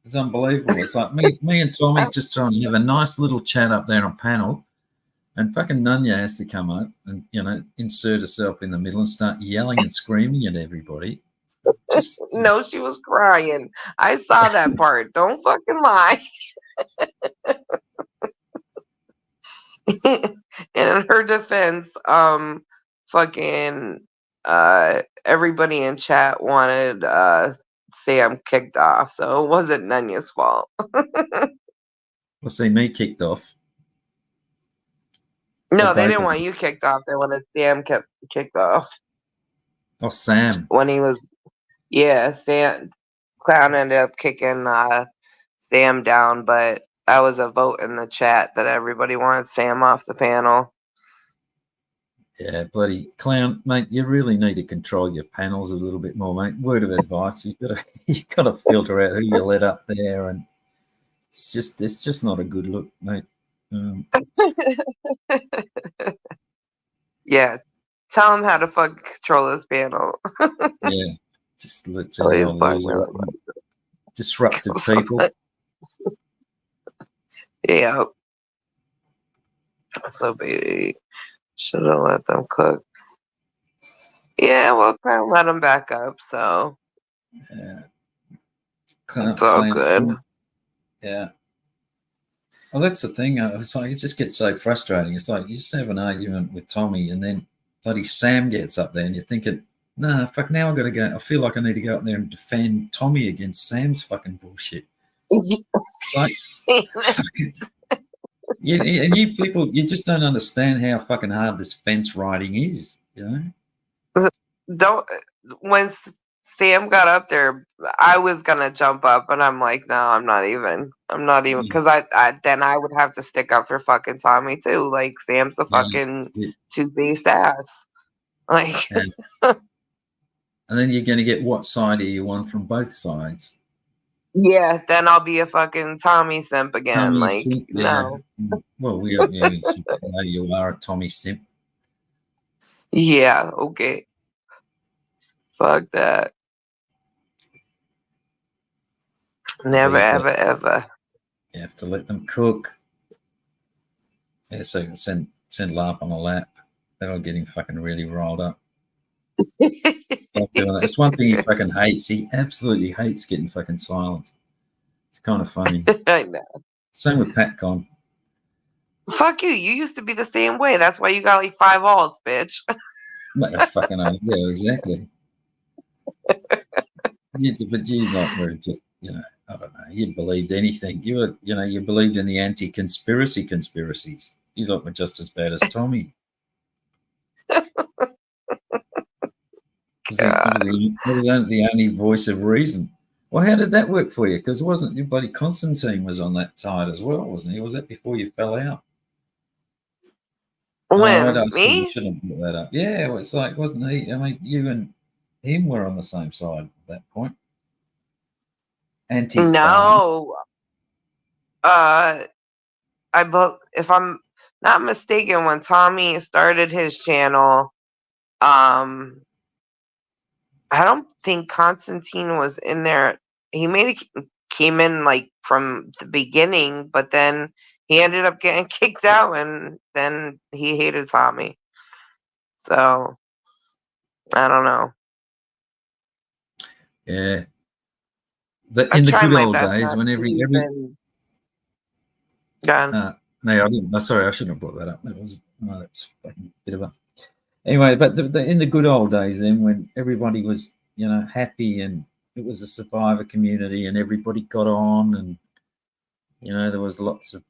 It's unbelievable. It's like me and Tommy just trying to have a nice little chat up there on panel, and fucking Nunya has to come up and insert herself in the middle and start yelling and screaming at everybody. Just No, she was crying. I saw that part. Don't fucking lie. In her defense, fucking everybody in chat wanted Sam kicked off, so it wasn't Nunya's fault. Well, see, me kicked off. No, Or they both didn't of want them. you kicked off. They wanted Sam kicked off Oh, Sam. when he was. Yeah, Sam Clown ended up kicking Sam down, but that was a vote in the chat that everybody wanted Sam off the panel. Yeah, bloody Clown, mate. You really need to control your panels a little bit more, mate. Word of advice: you got to filter out who you let up there, and it's just not a good look, mate. Yeah, tell him how to fucking control his panel. Yeah, just lets any Please old loser up. Disruptive people. Yeah. So baby, should have let them cook. Yeah, well, Clown let him back up, so Yeah. it's all good. Yeah. Well, that's the thing. It's like it just gets so frustrating. It's like you just have an argument with Tommy, and then bloody Sam gets up there, and you're thinking, "Nah, fuck. Now I've got to go. I feel like I need to go up there and defend Tommy against Sam's fucking bullshit." Like, and you people, you just don't understand how fucking hard this fence riding is. You know? Don't. When Sam got up there, I was gonna jump up, but I'm like, no, I'm not even, because then I would have to stick up for fucking Tommy too. Like Sam's a fucking two-faced ass. Like, and then you're going to get what side are you on from both sides? Yeah, then I'll be a fucking Tommy simp again. Tommy like, simp, no. Yeah. Well, we don't know you are a Tommy simp. Yeah, okay. Fuck that. Never, ever, ever. You have to let them cook. Yeah, so send LARP on a lap. That'll get him fucking really rolled up. Stop doing that. It's one thing he fucking hates. He absolutely hates getting fucking silenced. It's kind of funny. I know. Same with PatCon. Fuck you. You used to be the same way. That's why you got like 5 alts, bitch. Fucking yeah, exactly. But you were just, I don't know. You believed anything. You believed in the anti-conspiracy conspiracies. You lot were just as bad as Tommy. It was the only voice of reason. Well, how did that work for you? Because it wasn't your buddy Constantine was on that side as well, wasn't he? Was that before you fell out? When? Me? You shouldn't put that up. Yeah, it's like, wasn't he? I mean, you and him were on the same side at that point. No. If I'm not mistaken, when Tommy started his channel, I don't think Constantine was in there. He came in like from the beginning, but then he ended up getting kicked out, and then he hated Tommy. So I don't know. Yeah. In the good old days, when every no, I didn't. Sorry, I shouldn't have brought that up. That's fucking a bit of a. Anyway, but in the good old days, then when everybody was, happy and it was a survivor community and everybody got on and, there was lots of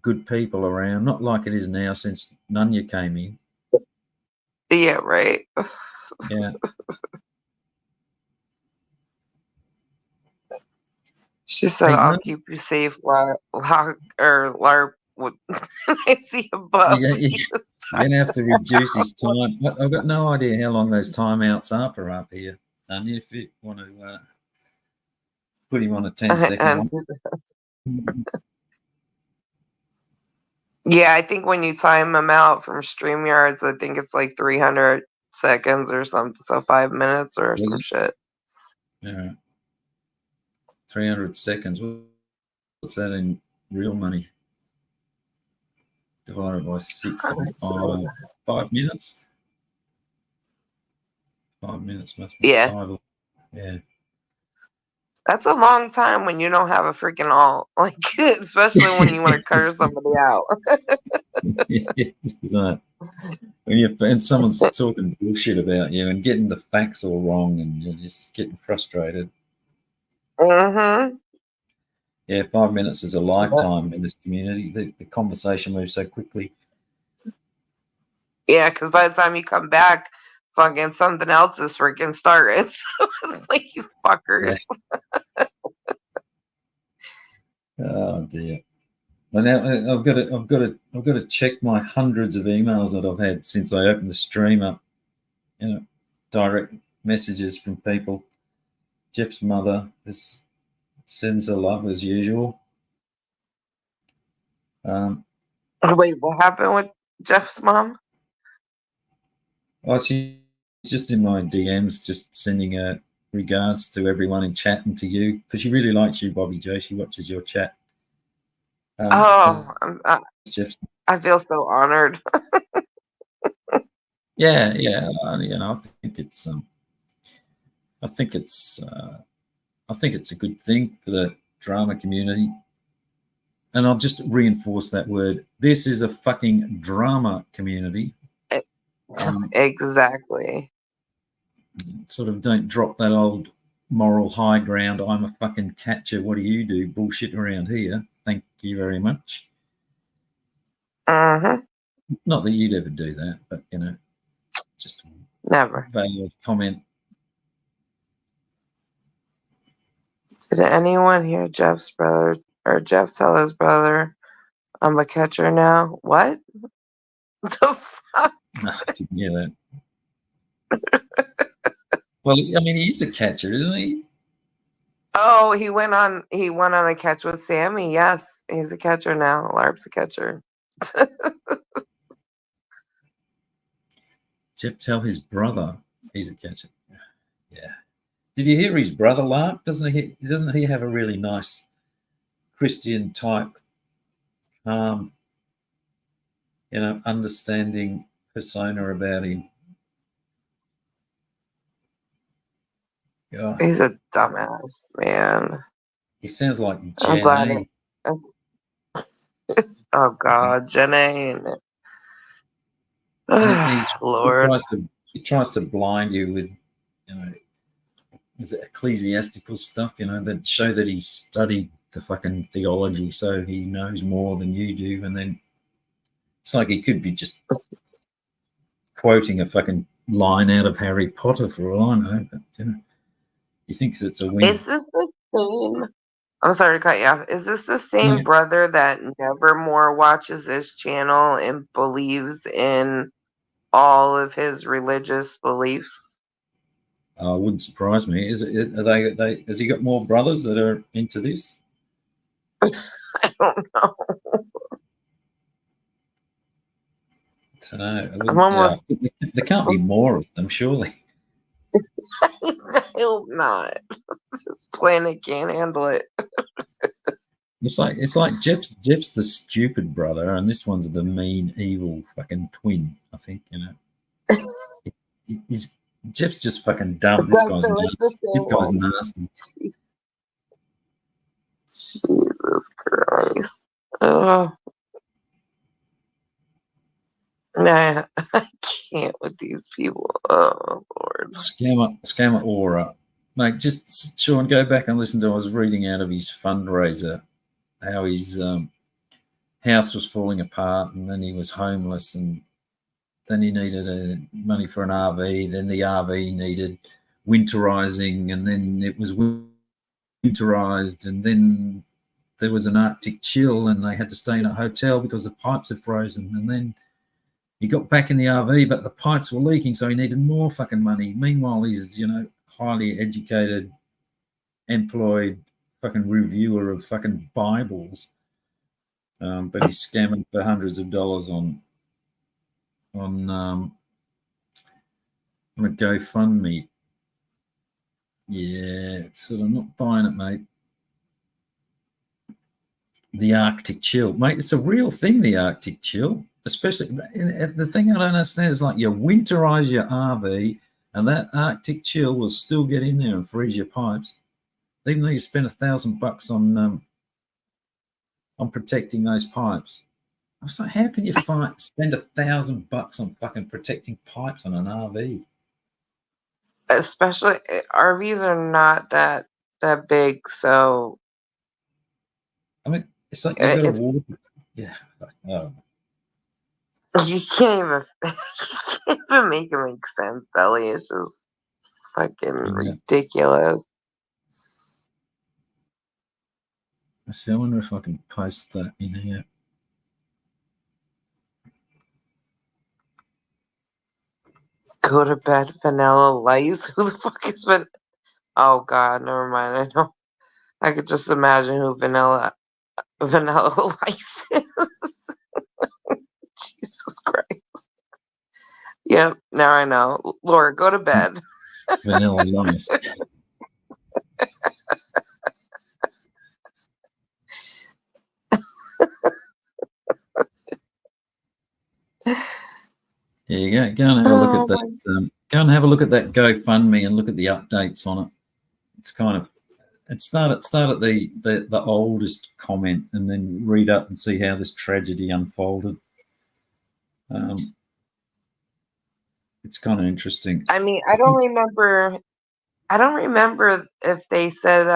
good people around. Not like it is now since Nunya came in. Yeah, right. Yeah. She said, "I'll keep you safe, LARP would I see above." You're gonna have to reduce his time. I've got no idea how long those timeouts are for up here. If you want to put him on a 10-second one. Yeah, I think when you time him out from StreamYards, I think it's like 300 seconds or something, so 5 minutes or some shit. Yeah. 300 seconds. What's that in real money? Divided by 6. 5 minutes? 5 minutes must be. Yeah. 5. Yeah. That's a long time when you don't have a freaking alt. Like, especially when you want to curse somebody out. when someone's talking bullshit about you and getting the facts all wrong, and you're just getting frustrated. Mm-hmm. Yeah, 5 minutes is a lifetime in this community. The conversation moves so quickly. Yeah, because by the time you come back, fucking something else is freaking started. So it's like, you fuckers. Yeah. Oh dear. And now I've got to check my hundreds of emails that I've had since I opened the stream up. You know, direct messages from people. Jeff's mother sends her love as usual. Wait, what happened with Jeff's mom? Oh, she's just in my DMs, just sending regards to everyone in chat and to you, because she really likes you, Bobby Joe. She watches your chat. Jeff's. I feel so honored. Yeah. You know, I think it's a good thing for the drama community. And I'll just reinforce that word. This is a fucking drama community. Exactly. Sort of don't drop that old moral high ground. I'm a fucking catcher. What do you do? Bullshit around here. Thank you very much. Mm-hmm. Not that you'd ever do that, but you know, just never. Valid comment. Did anyone hear Jeff's brother or Jeff tell his brother, "I'm a catcher now"? What? The fuck? No, I didn't hear that. Well, I mean, he's a catcher, isn't he? Oh, he went on a catch with Sammy. Yes, he's a catcher now. LARP's a catcher. Jeff tell his brother he's a catcher. Yeah. Did you hear his brother LARP? Doesn't he have a really nice Christian type, you know, understanding persona about him? Yeah. He's a dumbass, man. He sounds like I'm glad Jenny. Oh God, Jenny. Lord. He tries to blind you with, you know, is it ecclesiastical stuff, you know, that show that he studied the fucking theology, so he knows more than you do, and then it's like he could be just quoting a fucking line out of Harry Potter for all I know, but you know, he thinks it's a win. Is this the same? I'm sorry to cut you off. Is this the same brother that Nevermore watches his channel and believes in all of his religious beliefs? Wouldn't surprise me. Has he got more brothers that are into this? I don't know. I don't know. There can't be more of them, surely. I hope not. This planet can't handle it. It's like Jeff's the stupid brother, and this one's the mean, evil fucking twin. I think, you know. Jeff's just fucking dumb. This guy's nasty. This guy's nasty. Jesus Christ. Oh. Nah, I can't with these people. Oh, Lord. Scammer aura. Mate, just, Sean, go back and listen to, I was reading out of his fundraiser, how his house was falling apart, and then he was homeless, and then he needed money for an RV, then the RV needed winterizing, and then it was winterized, and then there was an Arctic chill, and they had to stay in a hotel because the pipes had frozen, and then he got back in the RV, but the pipes were leaking, so he needed more fucking money. Meanwhile, he's, you know, highly educated, employed fucking reviewer of fucking Bibles, but he's scamming for hundreds of dollars on a GoFundMe. Yeah, sort of not buying it, mate. The Arctic chill, mate. It's a real thing, the Arctic chill. Especially, the thing I don't understand is, like, you winterize your RV, and that Arctic chill will still get in there and freeze your pipes, even though you spent $1,000 on protecting those pipes. I was like, how can you spend $1,000 on fucking protecting pipes on an RV? Especially RVs are not that big, so I mean, it's like you got to it's walk. Yeah. Oh. you can't even you can't even make it make sense, Ellie. It's just fucking Yeah. ridiculous. I see. I wonder if I can post that in here. Go to bed, Vanilla Lice. Who the fuck is Van? Oh God, never mind. I know. I could just imagine who Vanilla Lice is. Jesus Christ. Yep, now I know. Laura, go to bed. Vanilla Lice. Yeah, you go and have a look at that. Go and have a look at that GoFundMe and look at the updates on it. It's kind of start at the oldest comment and then read up and see how this tragedy unfolded. It's kind of interesting. I mean, I don't remember if they said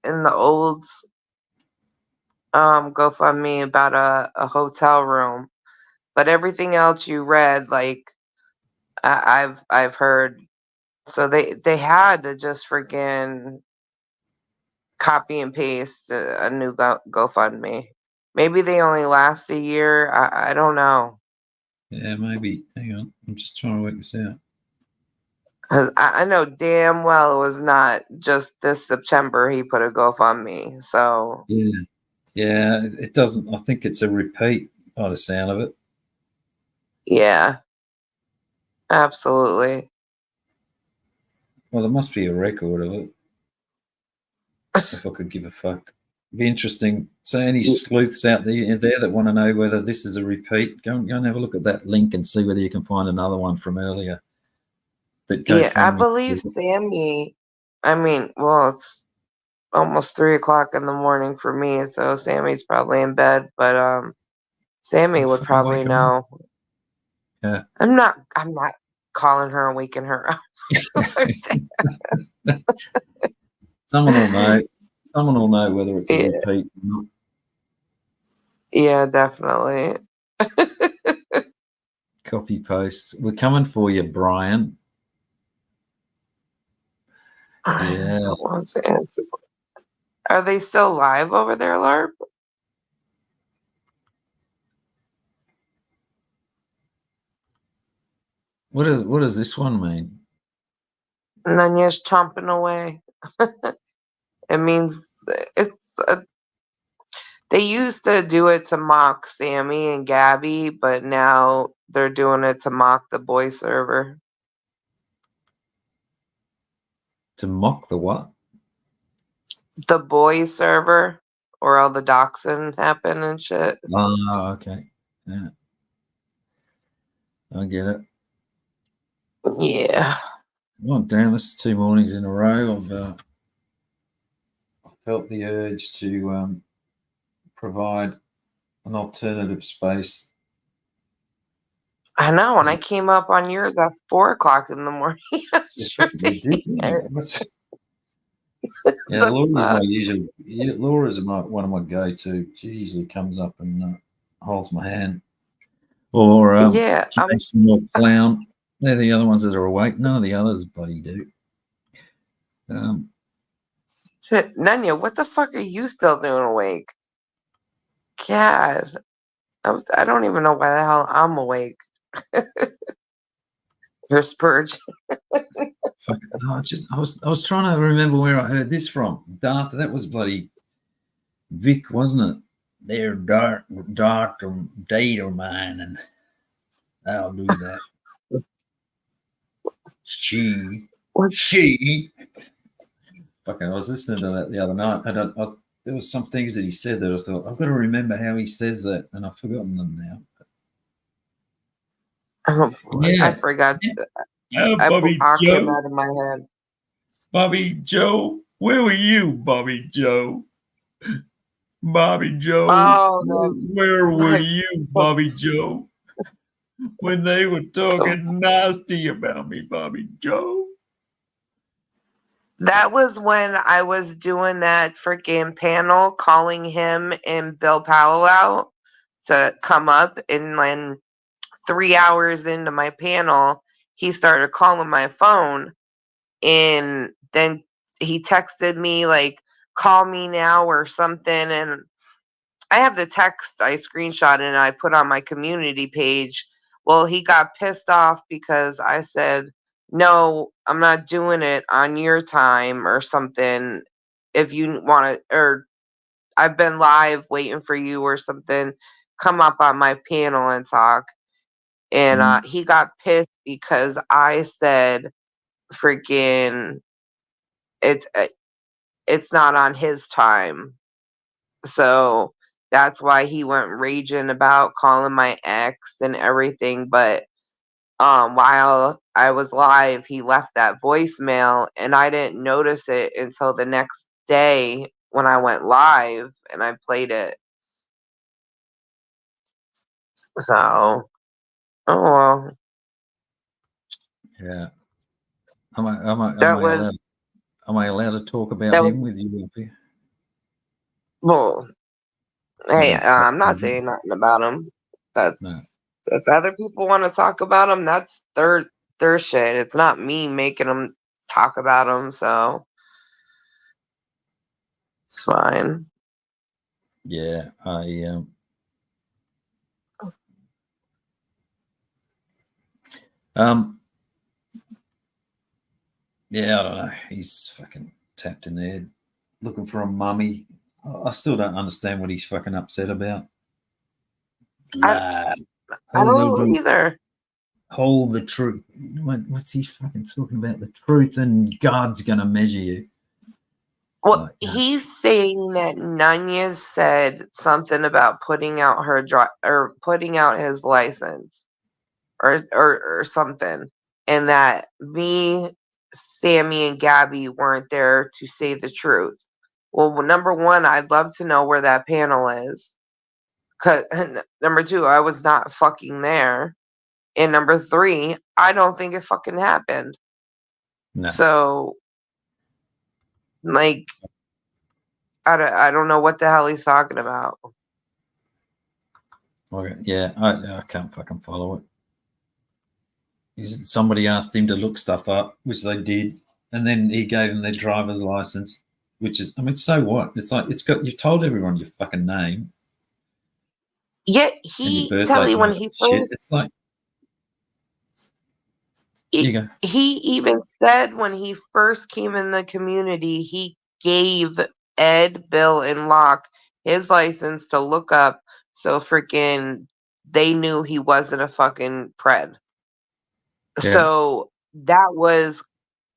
in the old GoFundMe about a hotel room, but everything else you read, like I've heard. So they had to just freaking copy and paste a new GoFundMe. Maybe they only last a year. I don't know. Yeah, maybe. Hang on, I'm just trying to work this out. 'Cause I know damn well it was not just this September he put a GoFundMe. So Yeah, it doesn't. I think it's a repeat by the sound of it. yeah, absolutely. Well, there must be a record of it. If I could give a fuck, it'd be interesting. So, any sleuths out there that want to know whether this is a repeat, go and have a look at that link and see whether you can find another one from earlier. That Yeah, I GoFundMe. believe Sammy. I mean, well, it's almost 3 o'clock in the morning for me, so Sammy's probably in bed. But Sammy I'll would fucking probably wake 'em up. know. Yeah. I'm not calling her and waking her up. Someone will know. Someone will know whether it's a Yeah. repeat or not. Yeah, definitely. Copy paste. We're coming for you, Brian. Yeah. Wants to answer. Are they still live over there, LARP? What does this one mean? Nanya's chomping away. It means it's they used to do it to mock Sammy and Gabby, but now they're doing it to mock the boy server. To mock the what? The boy server, or all the doxing happen and shit. Oh, okay. Yeah. I get it. Yeah. Oh, damn, this is 2 mornings in a row. I've felt the urge to provide an alternative space. I know, and I came up on yours at 4 o'clock in the morning yesterday. Yeah, Laura's one of my go-to. She usually comes up and holds my hand. Or Yeah, Jason or Clown. They're the other ones that are awake. None of the others bloody do. Nanya, what the fuck are you still doing awake? God, I don't even know why the hell I'm awake. You're Spurge. Fuck, I was trying to remember where I heard this from. That was bloody Vic, wasn't it? They're Dr. Data mine, and I'll do that. She. Fucking, I was listening to that the other night, and there was some things that he said that I thought I've got to remember how he says that, and I've forgotten them now. Oh, yeah, I forgot. Oh, Bobby Joe came Joe. out of my head. Bobby Joe, where were you, Bobby Joe? Bobby Joe, Oh, where were my, you, Bobby Joe, when they were talking nasty about me, Bobby Joe? that was when I was doing that freaking panel, calling him and Bill Powell out to come up, and then 3 hours into my panel, he started calling my phone, and then he texted me like, "Call me now" or something, and I have the text I screenshot and I put on my community page. Well, he got pissed off because I said, "No, I'm not doing it on your time" or something. If you want to, or I've been live waiting for you or something, come up on my panel and talk. And he got pissed because I said, freaking, it's it's not on his time. So that's why he went raging about calling my ex and everything. But while I was live, he left that voicemail, and I didn't notice it until the next day when I went live and I played it. So, oh well. Yeah. Am I am I am That I was allowed am I allowed to talk about that was him with you up here? well. What Hey, he fucking I'm not did? saying nothing about him. No. That's other people want to talk about him. That's their shit. It's not me making them talk about him. So it's fine. Yeah, um yeah, I don't know. He's fucking tapped in there looking for a mummy. I still don't understand what he's fucking upset about. I Lie. I Hold don't either. hold the truth. What's he fucking talking about? The truth and God's gonna measure you. Well, Like, no, he's saying that Nunez said something about putting out or putting out his license or something, and that me, Sammy, and Gabby weren't there to say the truth. Well, number one, I'd love to know where that panel is. Cause number two, I was not fucking there. And number three, I don't think it fucking happened. no. So, like, I don't know what the hell he's talking about. Okay, yeah, I can't fucking follow it. Somebody asked him to look stuff up, which they did, and then he gave them their driver's license, which is, I mean, so what? It's like you've told everyone your fucking name Yet and your he tell birthday you and all when that he shit. first It's like, it, you go, he even said when he first came in the community, he gave Ed, Bill, and Locke his license to look up, so freaking they knew he wasn't a fucking pred. yeah, So that was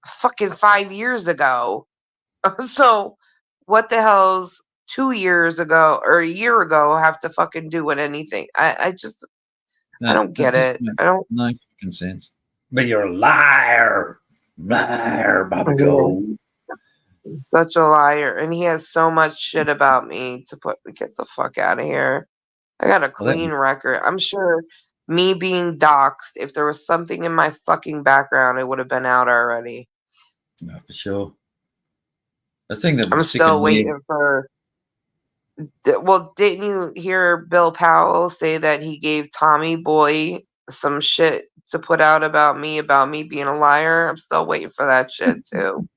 fucking 5 years ago. So what the hell's 2 years ago or a year ago have to fucking do with anything? I no, don't that get just it. I makes don't. no fucking sense. But you're a liar, liar, Bobby Yeah, Joe. he's such a liar, and he has so much shit about me to get the fuck out of here. I got a Well, that clean was record. I'm sure me being doxxed, if there was something in my fucking background, it would have been out already. no, for sure. The thing that I'm was sick and still weird. waiting for. Well, didn't you hear Bill Powell say that he gave Tommy Boy some shit to put out about me being a liar? I'm still waiting for that shit too.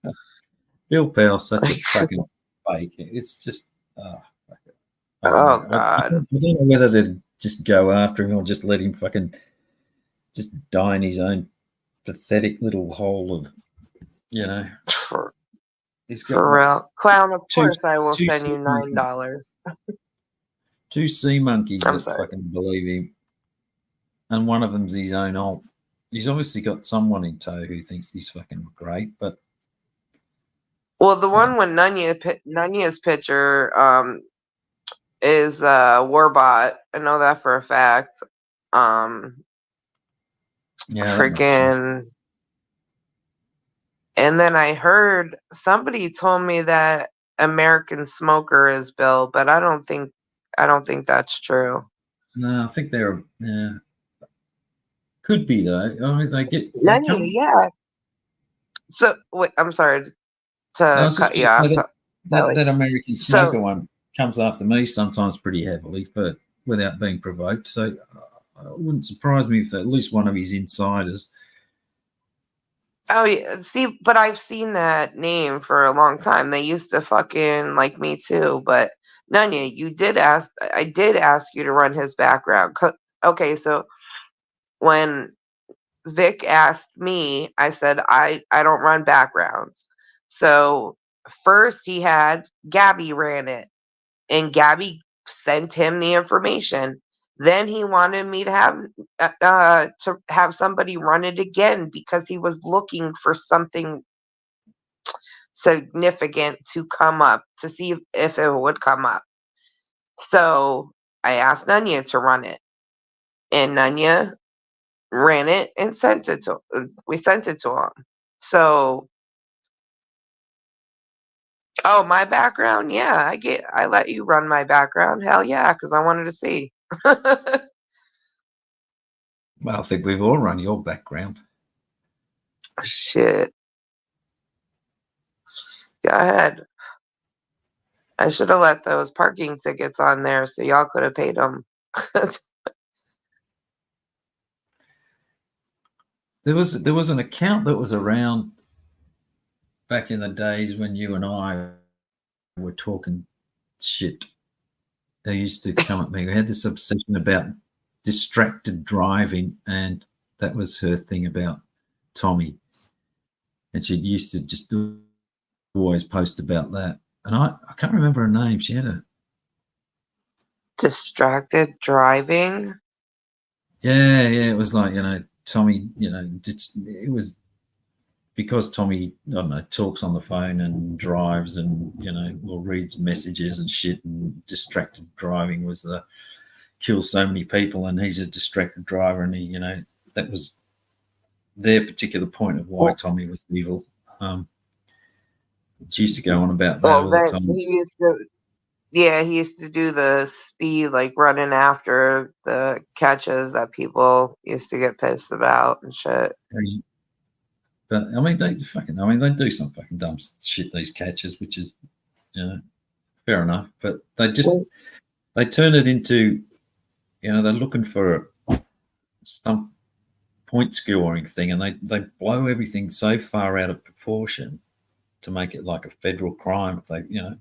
Bill Powell's such a fucking fake. It's just, I don't Oh know. God. I don't know whether to just go after him or just let him fucking just die in his own pathetic little hole of, you know. For He's got for what, real. Clown, of two course I will two send sea you monkeys, $9. two sea monkeys I'm that sorry. fucking believe him, and one of them's his own old. He's obviously got someone in tow who thinks he's fucking great, but Well, the uh, one with Nunez picture is Warbot. I know that for a fact. Um yeah, that makes sense. freaking And then I heard somebody told me that American smoker is Bill, but I don't think that's true. No, I think they're could be though. I mean, they None, come. yeah. So wait, I'm sorry I to was just cut going you to off. say So, that American so smoker one comes after me sometimes pretty heavily, but without being provoked. So it wouldn't surprise me if at least one of his insiders. oh yeah, see, but I've seen that name for a long time. They used to fucking like me too, but Nunya, I did ask you to run his background. Okay, so when Vic asked me, I said I don't run backgrounds. So first he had Gabby ran it, and Gabby sent him the information. Then he wanted me to have somebody run it again because he was looking for something significant to come up to see if it would come up. So I asked Nunya to run it, and Nunya ran it and sent it to. We sent it to him. So, oh, my background, yeah, I let you run my background. Hell yeah, because I wanted to see. Well, I think we've all run your background. Shit. Go ahead. I should have let those parking tickets on there so y'all could have paid them. There was an account that was around back in the days when you and I were talking shit. They used to come at me. We had this obsession about distracted driving, and that was her thing about Tommy. And she used to just always post about that. And I can't remember her name. She had a Distracted driving. yeah. It was like Tommy. It was because Tommy, I don't know, talks on the phone and drives and or reads messages and shit. And distracted driving was the kill so many people, and he's a distracted driver, and he that was their particular point of why Tommy was evil. She used to go on about that Well, all the then time. he used to do the speed, like running after the catches that people used to get pissed about and shit. But I mean, they do some fucking dumb shit, these catches, which is fair enough. But they turn it into they're looking for some point scoring thing, and they blow everything so far out of proportion to make it like a federal crime. If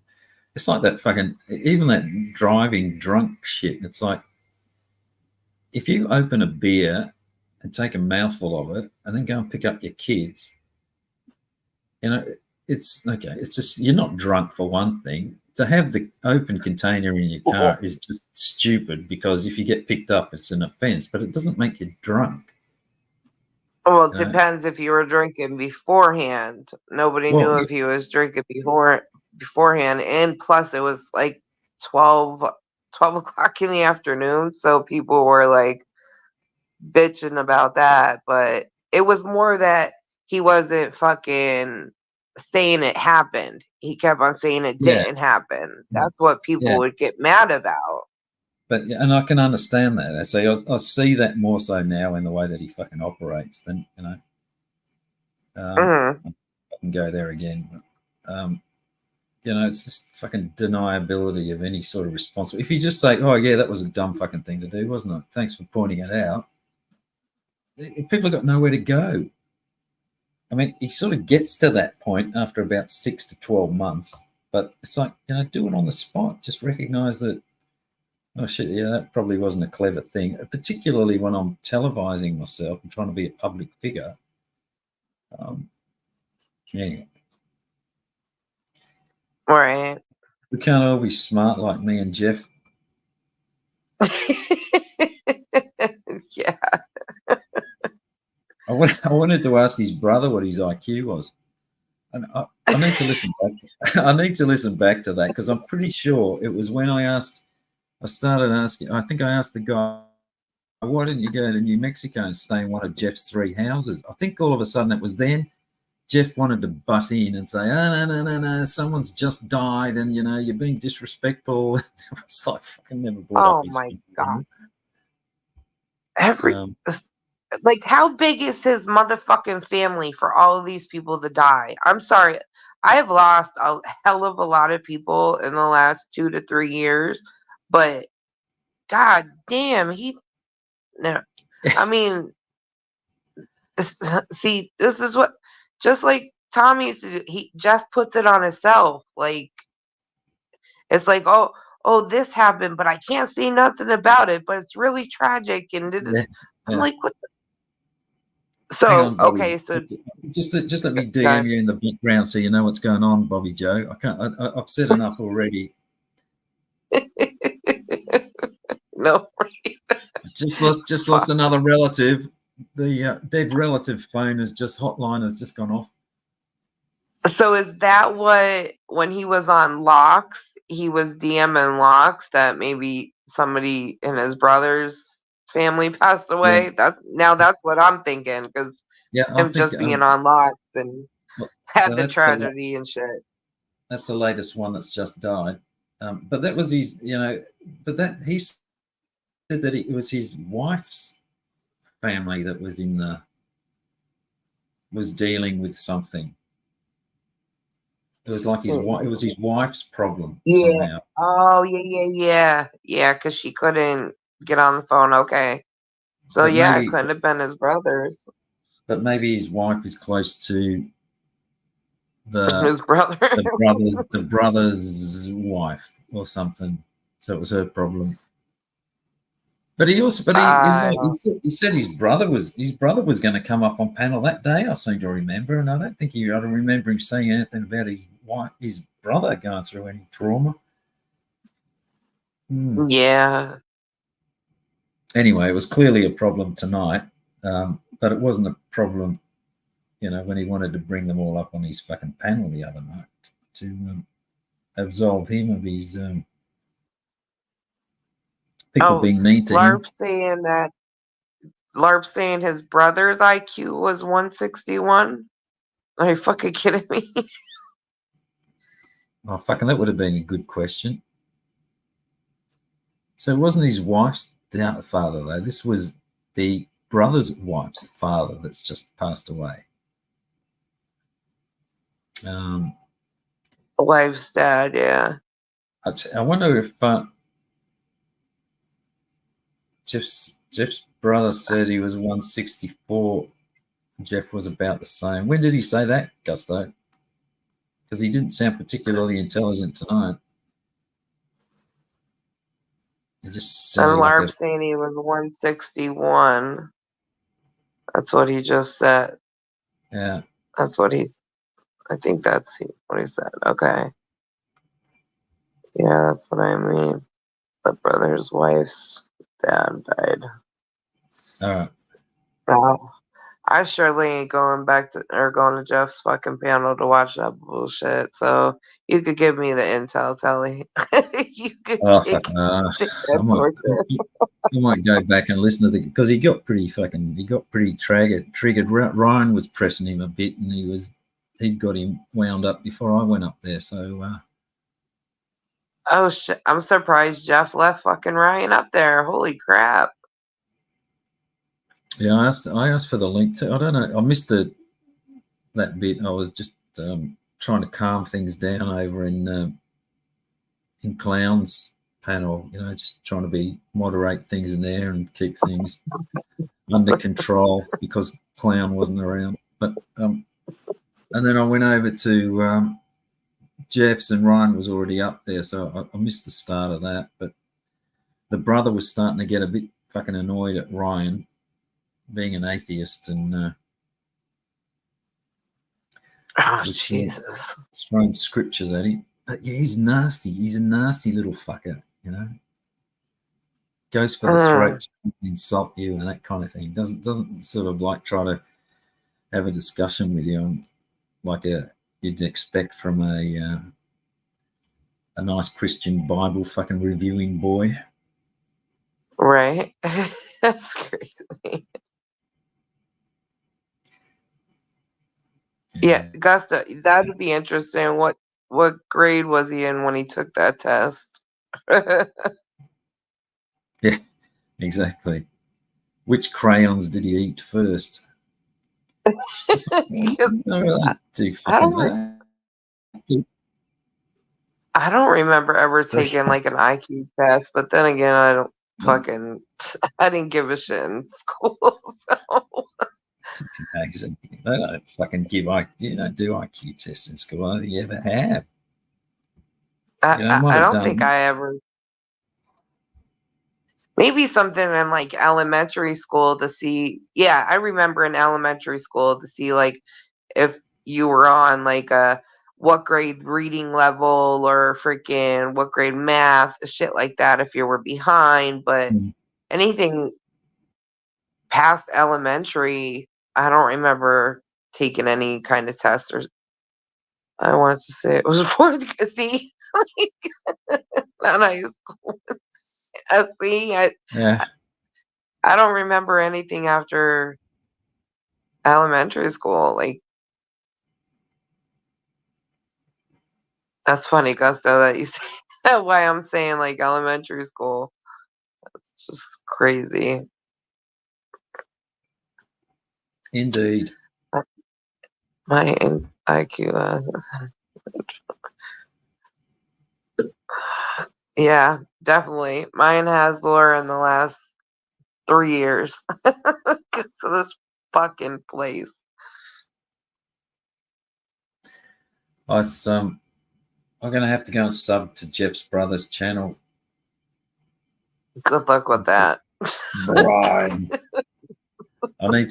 it's like that fucking, even that driving drunk shit. It's like if you open a beer and take a mouthful of it and then go and pick up your kids, it's okay. It's just, you're not drunk for one thing. To have the open container in your car is just stupid, because if you get picked up, it's an offense, but it doesn't make you drunk. Well, it depends if you were drinking beforehand. Nobody knew if he was drinking beforehand. And plus, it was like 12 o'clock in the afternoon. So people were like bitching about that. But it was more that he wasn't fucking saying it happened. He kept on saying it didn't happen. That's what people would get mad about. But and I can understand that. I see that more so now in the way that he fucking operates than I can go there again. It's this fucking deniability of any sort of responsibility. If you just say, "Oh yeah, that was a dumb fucking thing to do, wasn't it? Thanks for pointing it out," people have got nowhere to go. I mean, he sort of gets to that point after about 6 to 12 months, but it's like, do it on the spot. Just recognize that, oh shit, yeah, that probably wasn't a clever thing, particularly when I'm televising myself and trying to be a public figure. Anyway. Right. We can't all be smart like me and Jeff. Yeah. I wanted to ask his brother what his IQ was. And I need to listen back. I need to listen back to that, because I'm pretty sure it was when I started asking. I think I asked the guy, "Why didn't you go to New Mexico and stay in one of Jeff's 3 houses?" I think all of a sudden it was then Jeff wanted to butt in and say, "Oh, no, someone's just died, and you're being disrespectful." It's like fucking never brought up Oh his my God. family. Every like, how big is his motherfucking family for all of these people to die? I'm sorry. I have lost a hell of a lot of people in the last 2 to 3 years, but god damn, no. I mean, see, this is what, just like Tommy used to do, Jeff puts it on himself. Like, it's like, oh, this happened, but I can't say nothing about it, but it's really tragic. And Yeah, I'm yeah. like, what the? Hang So, on, Bobby. okay, so Just let me God, DM you in the background so you know what's going on, Bobby Joe. I can't. I've said enough already. no, Just lost fuck. another relative. The dead relative phone hotline has just gone off. So is that what, when he was on Locks, he was DMing Locks that maybe somebody in his brother's family passed away? Yeah, That's what I'm thinking, because yeah. I him think just being on Locks and well, had well, the tragedy and shit. that's the latest one that's just died. But that was his, but that he said that it was his wife's family that was dealing with something. It was like it was his wife's problem Yeah. somehow. Oh, yeah, because she couldn't get on the phone. Okay. So But yeah, it maybe, couldn't have been his brothers. but maybe his wife is close to the His brother. the brother's wife or something. So it was her problem. But he also, but he was like, Uh, he said his brother was going to come up on panel that day. I seem to remember, and I don't think I don't remember him saying anything about his brother going through any trauma. yeah. Anyway, it was clearly a problem tonight, but it wasn't a problem, when he wanted to bring them all up on his fucking panel the other night to absolve him of his people Oh, being mean to him. LARP saying his brother's IQ was 161. Are you fucking kidding me? Oh, fucking, that would have been a good question. So it wasn't his wife's father, though. This was the brother's wife's father that's just passed away. Wife's dad, yeah. I wonder if Jeff's brother said he was 164. Jeff was about the same. When did he say that, Gusto? Because he didn't sound particularly intelligent tonight. He just And sounded like LARP saying he was 161. That's what he just said. yeah. That's what I think that's what he said. Okay. Yeah, that's what I mean. The brother's wife's dad died. All right. Oh, I surely ain't going to Jeff's fucking panel to watch that bullshit. So you could give me the intel, Telly. You could Oh, take I that might, torture. I might go back and listen to because he got pretty triggered. Ryan was pressing him a bit, and he'd got him wound up before I went up there. So Oh shit! I'm surprised Jeff left fucking Ryan up there. Holy crap! yeah, I asked for the link to. I don't know. I missed that bit. I was just trying to calm things down over in Clown's panel. Just trying to moderate things in there and keep things under control because Clown wasn't around. But and then I went over to Jeff's, and Ryan was already up there, so I missed the start of that. But the brother was starting to get a bit fucking annoyed at Ryan being an atheist and was Jesus! throwing scriptures at him. But yeah, he's nasty. He's a nasty little fucker. Goes for the throat to insult you and that kind of thing. Doesn't sort of like try to have a discussion with you like you'd expect from a nice Christian Bible fucking reviewing boy. Right? That's crazy. Yeah, Gusta, that would be interesting. What grade was he in when he took that test? Yeah, exactly. Which crayons did he eat first? Because No, really too I fucking don't, I don't remember ever so, taking like an IQ test, but then again, I don't fucking, I didn't give a shit in school. So exactly. They don't fucking give do IQ tests in school. I don't think you ever have. I might I have don't think done. I ever. Maybe something in like elementary school to see. Yeah, I remember in elementary school to see like if you were on like a what grade reading level or freaking what grade math, shit like that if you were behind. But anything past elementary, I don't remember taking any kind of test or I wanted to say it was fourth see not high school. See, Yeah, I don't remember anything after elementary school. Like that's funny, Gusto, that you say that why I'm saying like elementary school. It's just crazy. indeed. My IQ, yeah, definitely. Mine has lower in the last 3 years because of this fucking place. I'm gonna have to go and sub to Jeff's brother's channel. Good luck with that. Brian. I need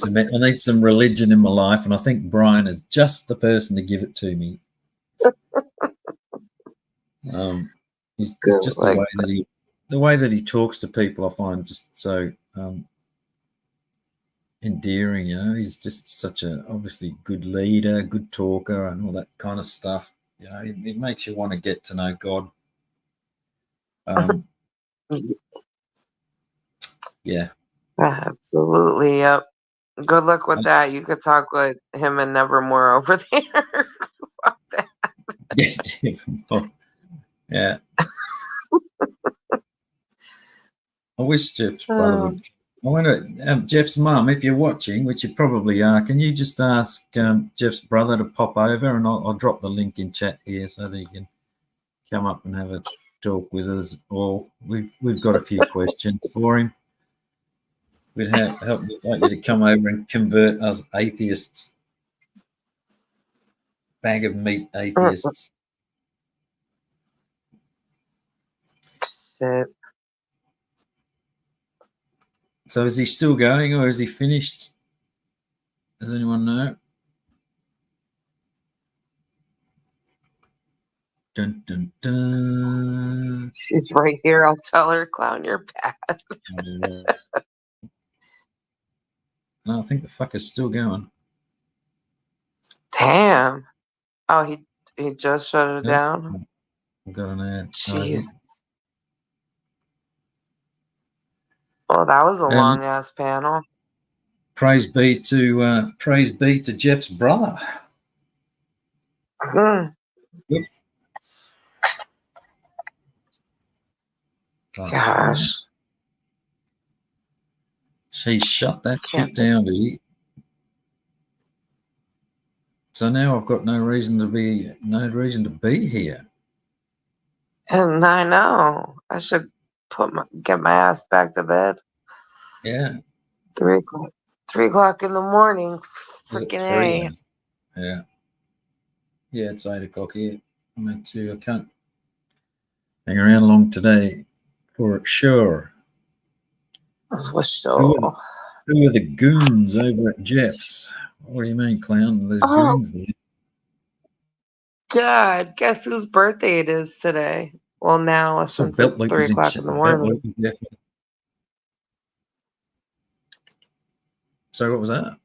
some religion in my life, and I think Brian is just the person to give it to me. He's Good just luck. the way that he talks to people. I find just so endearing. He's just such a obviously good leader, good talker, and all that kind of stuff. It makes you want to get to know God. Yeah. Absolutely, yep. Good luck with that. You could talk with him and Nevermore over there. Fuck that. Yeah. I wish Jeff's brother Oh. would. I wonder, Jeff's mum, if you're watching, which you probably are, can you just ask Jeff's brother to pop over, and I'll drop the link in chat here so that you can come up and have a talk with us all. We've got a few questions for him. We'd like you to come over and convert us atheists, bag of meat atheists. Shit. So is he still going, or is he finished? Does anyone know? Dun, dun, dun. She's right here. I'll tell her, clown, you're bad. No, I think the fucker's still going. Damn. Oh, he just shut it down? I've got an ad. Jeez. Well, that was a long ass panel. Praise be to Jeff's brother. Yep. Gosh. She shut that shit down, did he? So now I've got no reason to be here. And I know. I should get my ass back to bed. Yeah. 3 o'clock in the morning. Freaking A. Yeah. Yeah, it's 8 o'clock here. I can't hang around long today for sure. For sure. Who are the goons over at Jeff's? What do you mean, clown? There's goons there. God, guess whose birthday it is today? Well, now since it's 3 o'clock in the morning. So what was that?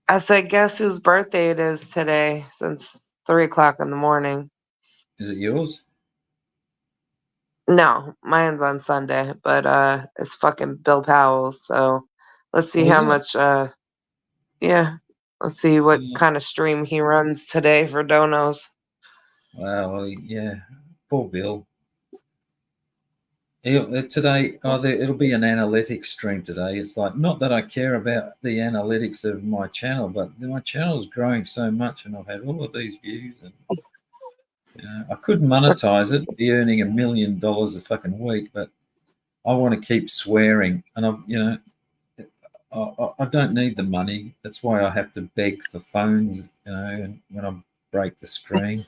I said, guess whose birthday it is today since 3 o'clock in the morning. Is it yours? No, mine's on Sunday, but it's fucking Bill Powell's. So let's see how much. Yeah, Let's see what kind of stream he runs today for donos. Well, yeah, poor Bill. Today, it'll be an analytics stream today. It's like, not that I care about the analytics of my channel, but my channel is growing so much, and I've had all of these views, and I could monetize it, be earning $1 million a fucking week, but I want to keep swearing, and I don't need the money. That's why I have to beg for phones, and when I break the screen.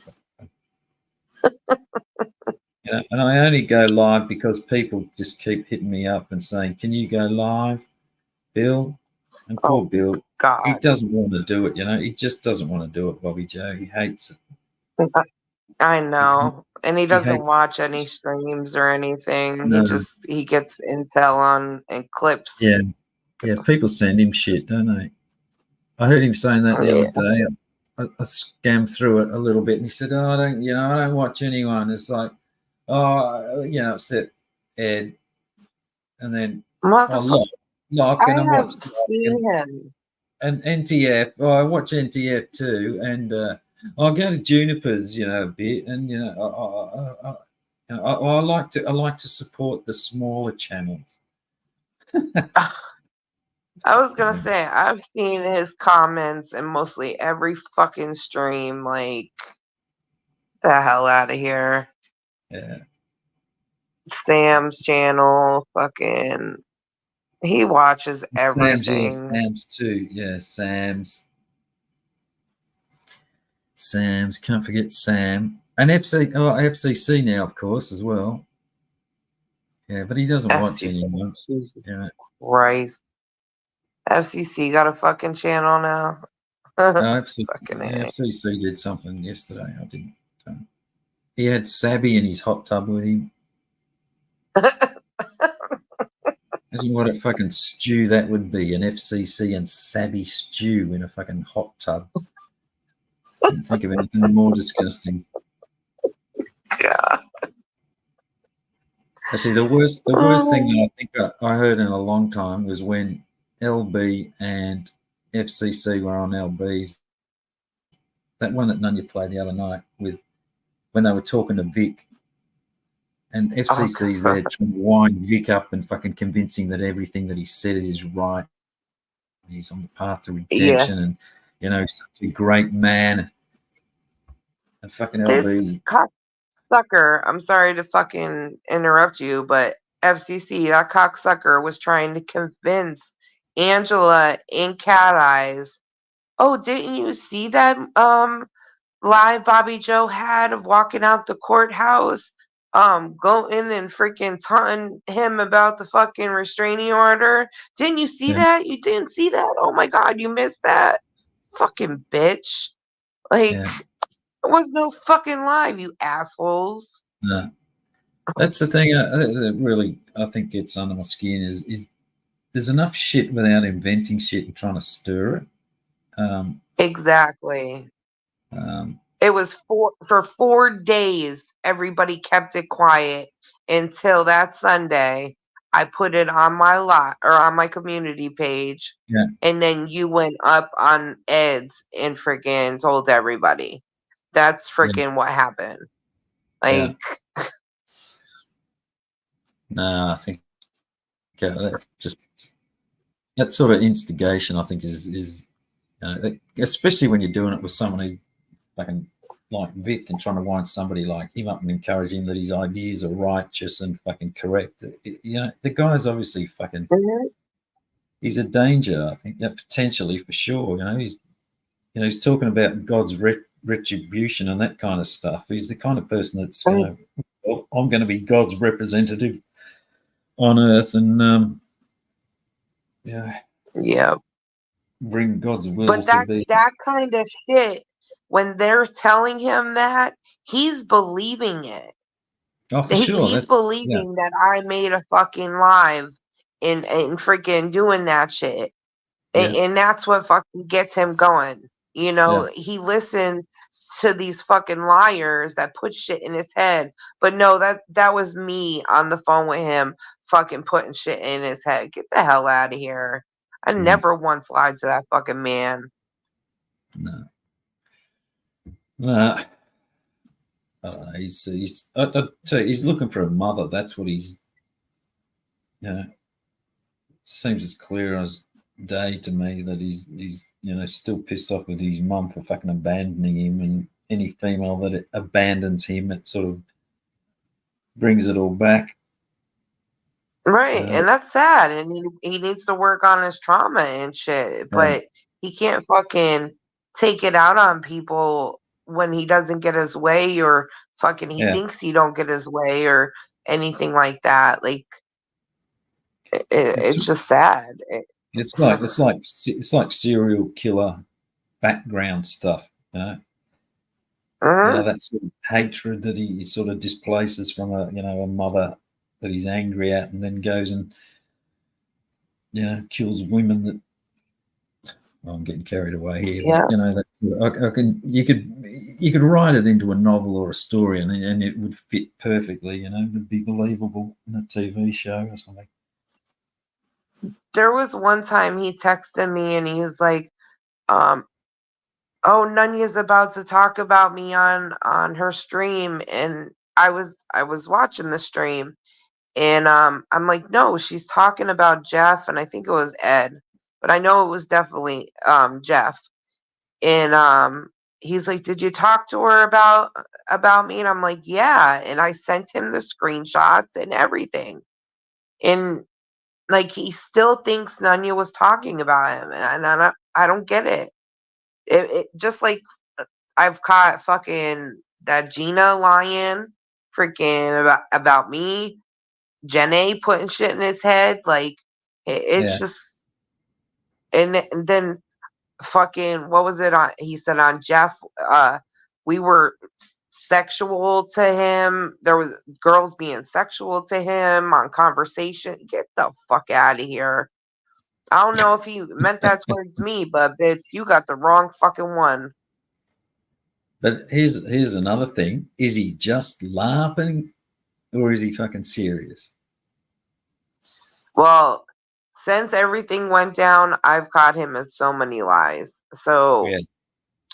And I only go live because people just keep hitting me up and saying, "Can you go live, Bill?" And poor Bill, God. he doesn't want to do it. He just doesn't want to do it, Bobby Joe. He hates it. I know. And he doesn't hates watch any streams or anything. No. He gets intel on and clips. Yeah. People send him shit, don't they? I heard him saying that the other day. I scammed through it a little bit, and he said, "Oh, I don't watch anyone." It's like, upset Ed, and then Lock, and I have seen him. And NTF. Oh, I watch NTF too, and I go to Juniper's, a bit, and I like to support the smaller channels. I was gonna say, I've seen his comments in mostly every fucking stream. Like, the hell out of here. Yeah. Sam's channel, fucking. He watches everything. Sam's too. Yeah, Sam's. Can't forget Sam. And FCC now, of course, as well. Yeah, but he doesn't watch anymore. Yeah. Christ. FCC got a fucking channel now. FCC did something yesterday. I didn't. He had Sabby in his hot tub with him. Imagine what a fucking stew that would be, an FCC and Sabby stew in a fucking hot tub. Couldn't think of anything more disgusting. Yeah. Actually, the worst thing that I think I heard in a long time was when LB and FCC were on LB's. That one that Nunya played the other night with when they were talking to Vic. And FCC's there trying to wind Vic up and fucking convincing that everything that he said is right. He's on the path to redemption, and such a great man. And fucking LB's cocksucker. I'm sorry to fucking interrupt you, but FCC, that cocksucker was trying to convince Angela in Cat Eyes. Oh, didn't you see that live Bobby Joe had of walking out the courthouse? Going and freaking taunting him about the fucking restraining order. Didn't you see that? You didn't see that? Oh my God, you missed that? Fucking bitch. Like, there was no fucking live, you assholes. No. That's the thing that really, I think, gets under my skin is there's enough shit without inventing shit and trying to stir it. Exactly. It was for 4 days, everybody kept it quiet until that Sunday. I put it on my on my community page. Yeah. And then you went up on Ed's and freaking told everybody. That's freaking what happened. Like, no, I think that's just that sort of instigation. I think is especially when you're doing it with someone who's fucking like Vic and trying to wind somebody like him up and encourage him that his ideas are righteous and fucking correct. The guy's obviously fucking. He's a danger. I think potentially for sure. He's talking about God's retribution and that kind of stuff. He's the kind of person that's I'm going to be God's representative on earth, and bring God's will. But that kind of shit, when they're telling him that, he's believing it. Oh, for sure. He's believing that I made a fucking live and freaking doing that shit. And that's what fucking gets him going. He listened to these fucking liars that put shit in his head. But no, that was me on the phone with him fucking putting shit in his head. Get the hell out of here. I never once lied to that fucking man. No. No. I don't know. I'd tell you, he's looking for a mother. That's what he's, seems as clear as day to me that he's still pissed off with his mum for fucking abandoning him, and any female that abandons him, it sort of brings it all back. Right, and that's sad, and he needs to work on his trauma and shit, but he can't fucking take it out on people when he doesn't get his way, or fucking he thinks he don't get his way, or anything like that. Like, it's just sad. It's like serial killer background stuff, that sort of hatred that he sort of displaces from a mother that he's angry at, and then goes and kills women that. I'm getting carried away here, but you could write it into a novel or a story, and it would fit perfectly. It would be believable in a TV show or something. There was one time he texted me and he was like, "Oh, Nunya's about to talk about me on her stream," and I was watching the stream, and I'm like, "No, she's talking about Jeff," and I think it was Ed, but I know it was definitely Jeff. And he's like, "Did you talk to her about me?" And I'm like, "Yeah," and I sent him the screenshots and everything, and like he still thinks Nunya was talking about him, and I don't get it. It just like I've caught fucking that Gina lying freaking about me, Jenna putting shit in his head, like it's just, and then fucking what was it on? He said on Jeff, we were sexual to him. There was girls being sexual to him on conversation. Get the fuck out of here. I don't know if he meant that towards me, but bitch, you got the wrong fucking one. But here's another thing. Is he just laughing, or is he fucking serious? Well, since everything went down, I've caught him in so many lies. So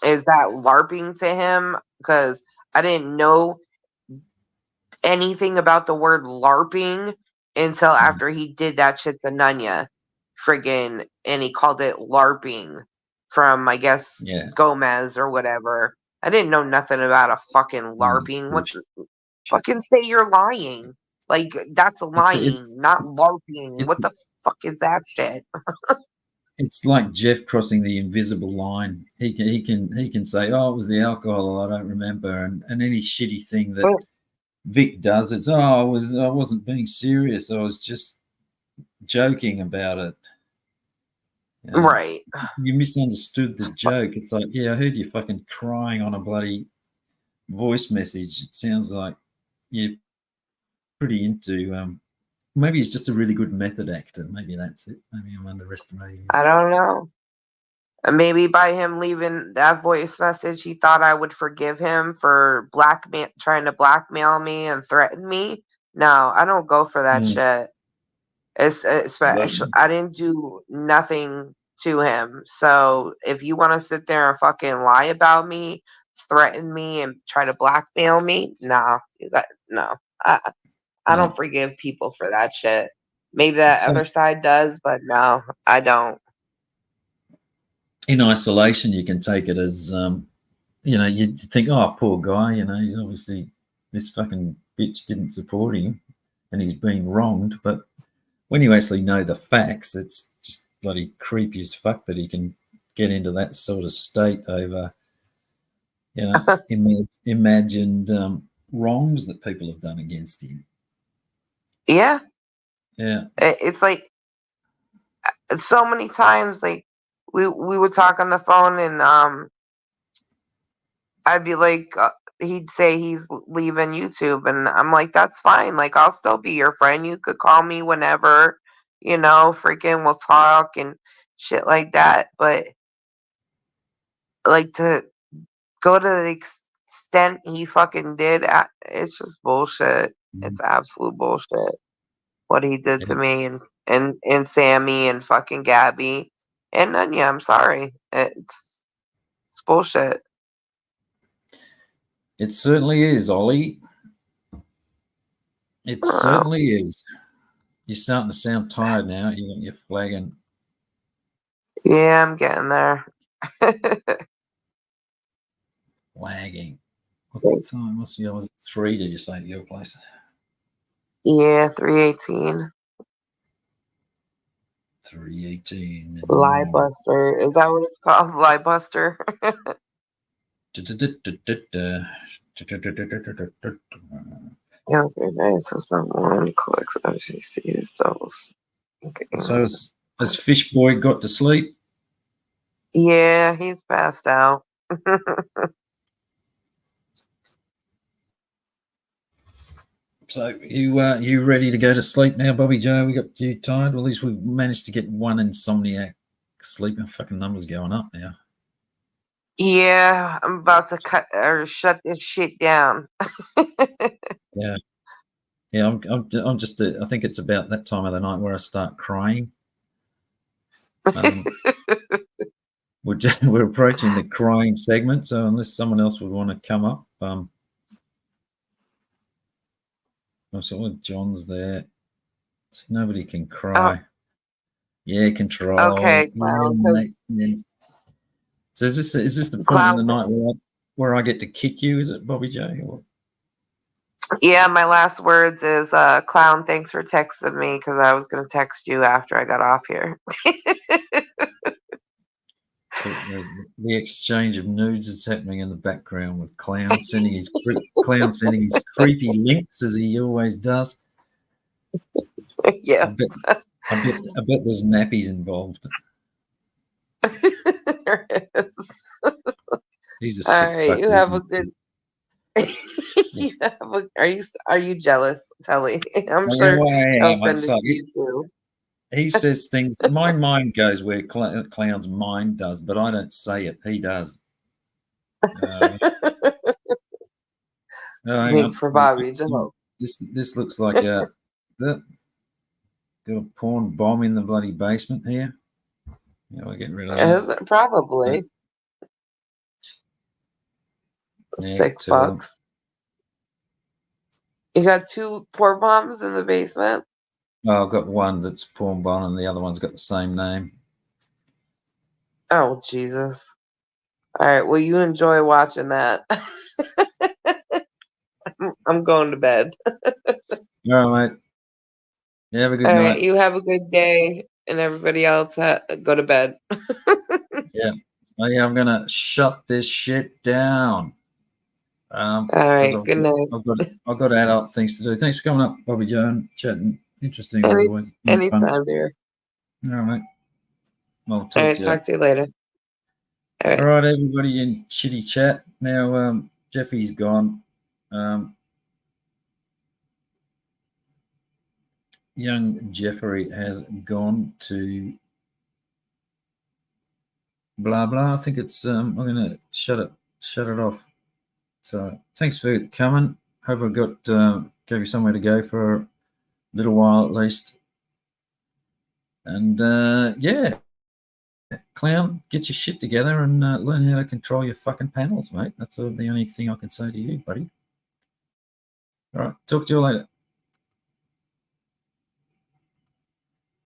is that LARPing to him? Because I didn't know anything about the word LARPing until after he did that shit to Nunya. Friggin', and he called it LARPing from, I guess, Gomez or whatever. I didn't know nothing about a fucking LARPing. What the, fucking say you're lying. Like, that's lying, not LARPing. What the fuck is that shit? It's like Jeff crossing the invisible line. He can say, "Oh, it was the alcohol. I don't remember," and any shitty thing that Vic does, it's, "Oh, I wasn't being serious. I was just joking about it." Right. You misunderstood the joke. It's like, I heard you fucking crying on a bloody voice message. It sounds like you're pretty into. Maybe he's just a really good method actor. Maybe that's it. Maybe I'm underestimating him. I don't know. Maybe by him leaving that voice message, he thought I would forgive him for trying to blackmail me and threaten me. No, I don't go for that shit. Especially, I didn't do nothing to him. So if you want to sit there and fucking lie about me, threaten me, and try to blackmail me, no. I don't forgive people for that shit. Maybe that other side does, but no, I don't. In isolation, you can take it as, you think, "Oh, poor guy, he's obviously, this fucking bitch didn't support him and he's been wronged." But when you actually know the facts, it's just bloody creepy as fuck that he can get into that sort of state over, imagined wrongs that people have done against him. Yeah. Yeah. It's like so many times, like we would talk on the phone, and I'd be like, he'd say he's leaving YouTube, and I'm like, that's fine. Like, I'll still be your friend. You could call me whenever, freaking we'll talk and shit like that. But like to go to the extent he fucking did, it's just bullshit. It's absolute bullshit what he did to me and Sammy and fucking Gabby and Nunya. I'm sorry. It's bullshit. It certainly is, Ollie. It certainly is. You're starting to sound tired now. You're flagging. Yeah, I'm getting there. Flagging. What's the time? Was it 3, did you say, at your place? Yeah, 3:18. 3:18. Lie Buster. Is that what it's called? Lie Buster? Yeah, okay, nice. So someone clicks actually sees those. Okay. So has Fish Boy got to sleep? Yeah, he's passed out. So you ready to go to sleep now, Bobby Joe? We got you tired? Well, at least we've managed to get one insomniac sleeping. Fucking numbers going up now. Yeah, I'm about to cut or shut this shit down. Yeah. Yeah, I'm just. I think it's about that time of the night where I start crying. We're approaching the crying segment, so unless someone else would want to come up, so John's there, so nobody can cry. Yeah, control. Okay, Clown. Yeah. So is this the point Clown, in the night where I get to kick you? Is it, Bobby J? Or? Yeah, my last words is, Clown, thanks for texting me because I was going to text you after I got off here. So the exchange of nudes is happening in the background with Clown sending his creepy links as he always does. Yeah. I bet there's nappies involved. There is. He's a sick All right, fuck. you have a good. Are you jealous, Telly? I'm sure I'll send it to you too. He says things. My mind goes where Clown's mind does, but I don't say it. He does. Hang on. For Bobby. This looks like got a porn bomb in the bloody basement here. Yeah, we're getting rid of that. Is it? Probably. Sick fucks. You got 2 porn bombs in the basement? Oh, I've got one that's porn bomb and the other one's got the same name. Oh, Jesus. All right, well, you enjoy watching that. I'm going to bed. All right, mate. Yeah, have a good All night. right, you have a good day, and everybody else go to bed. Yeah. Oh, yeah, I'm going to shut this shit down. All right, good night. I've got adult things to do. Thanks for coming up, Bobby Joe, and chatting. Interesting as always. Anytime, dear. All right. I'll talk All right, to you. talk to you later. All right, everybody in Chitty Chat. Now, Jeffy's gone. Young Jeffrey has gone to blah blah. I think it's. I'm going to shut it off. So thanks for coming. Hope I gave you somewhere to go for a little while at least. And yeah, Clown, get your shit together and learn how to control your fucking panels, mate. That's the only thing I can say to you, buddy. All right, talk to you later.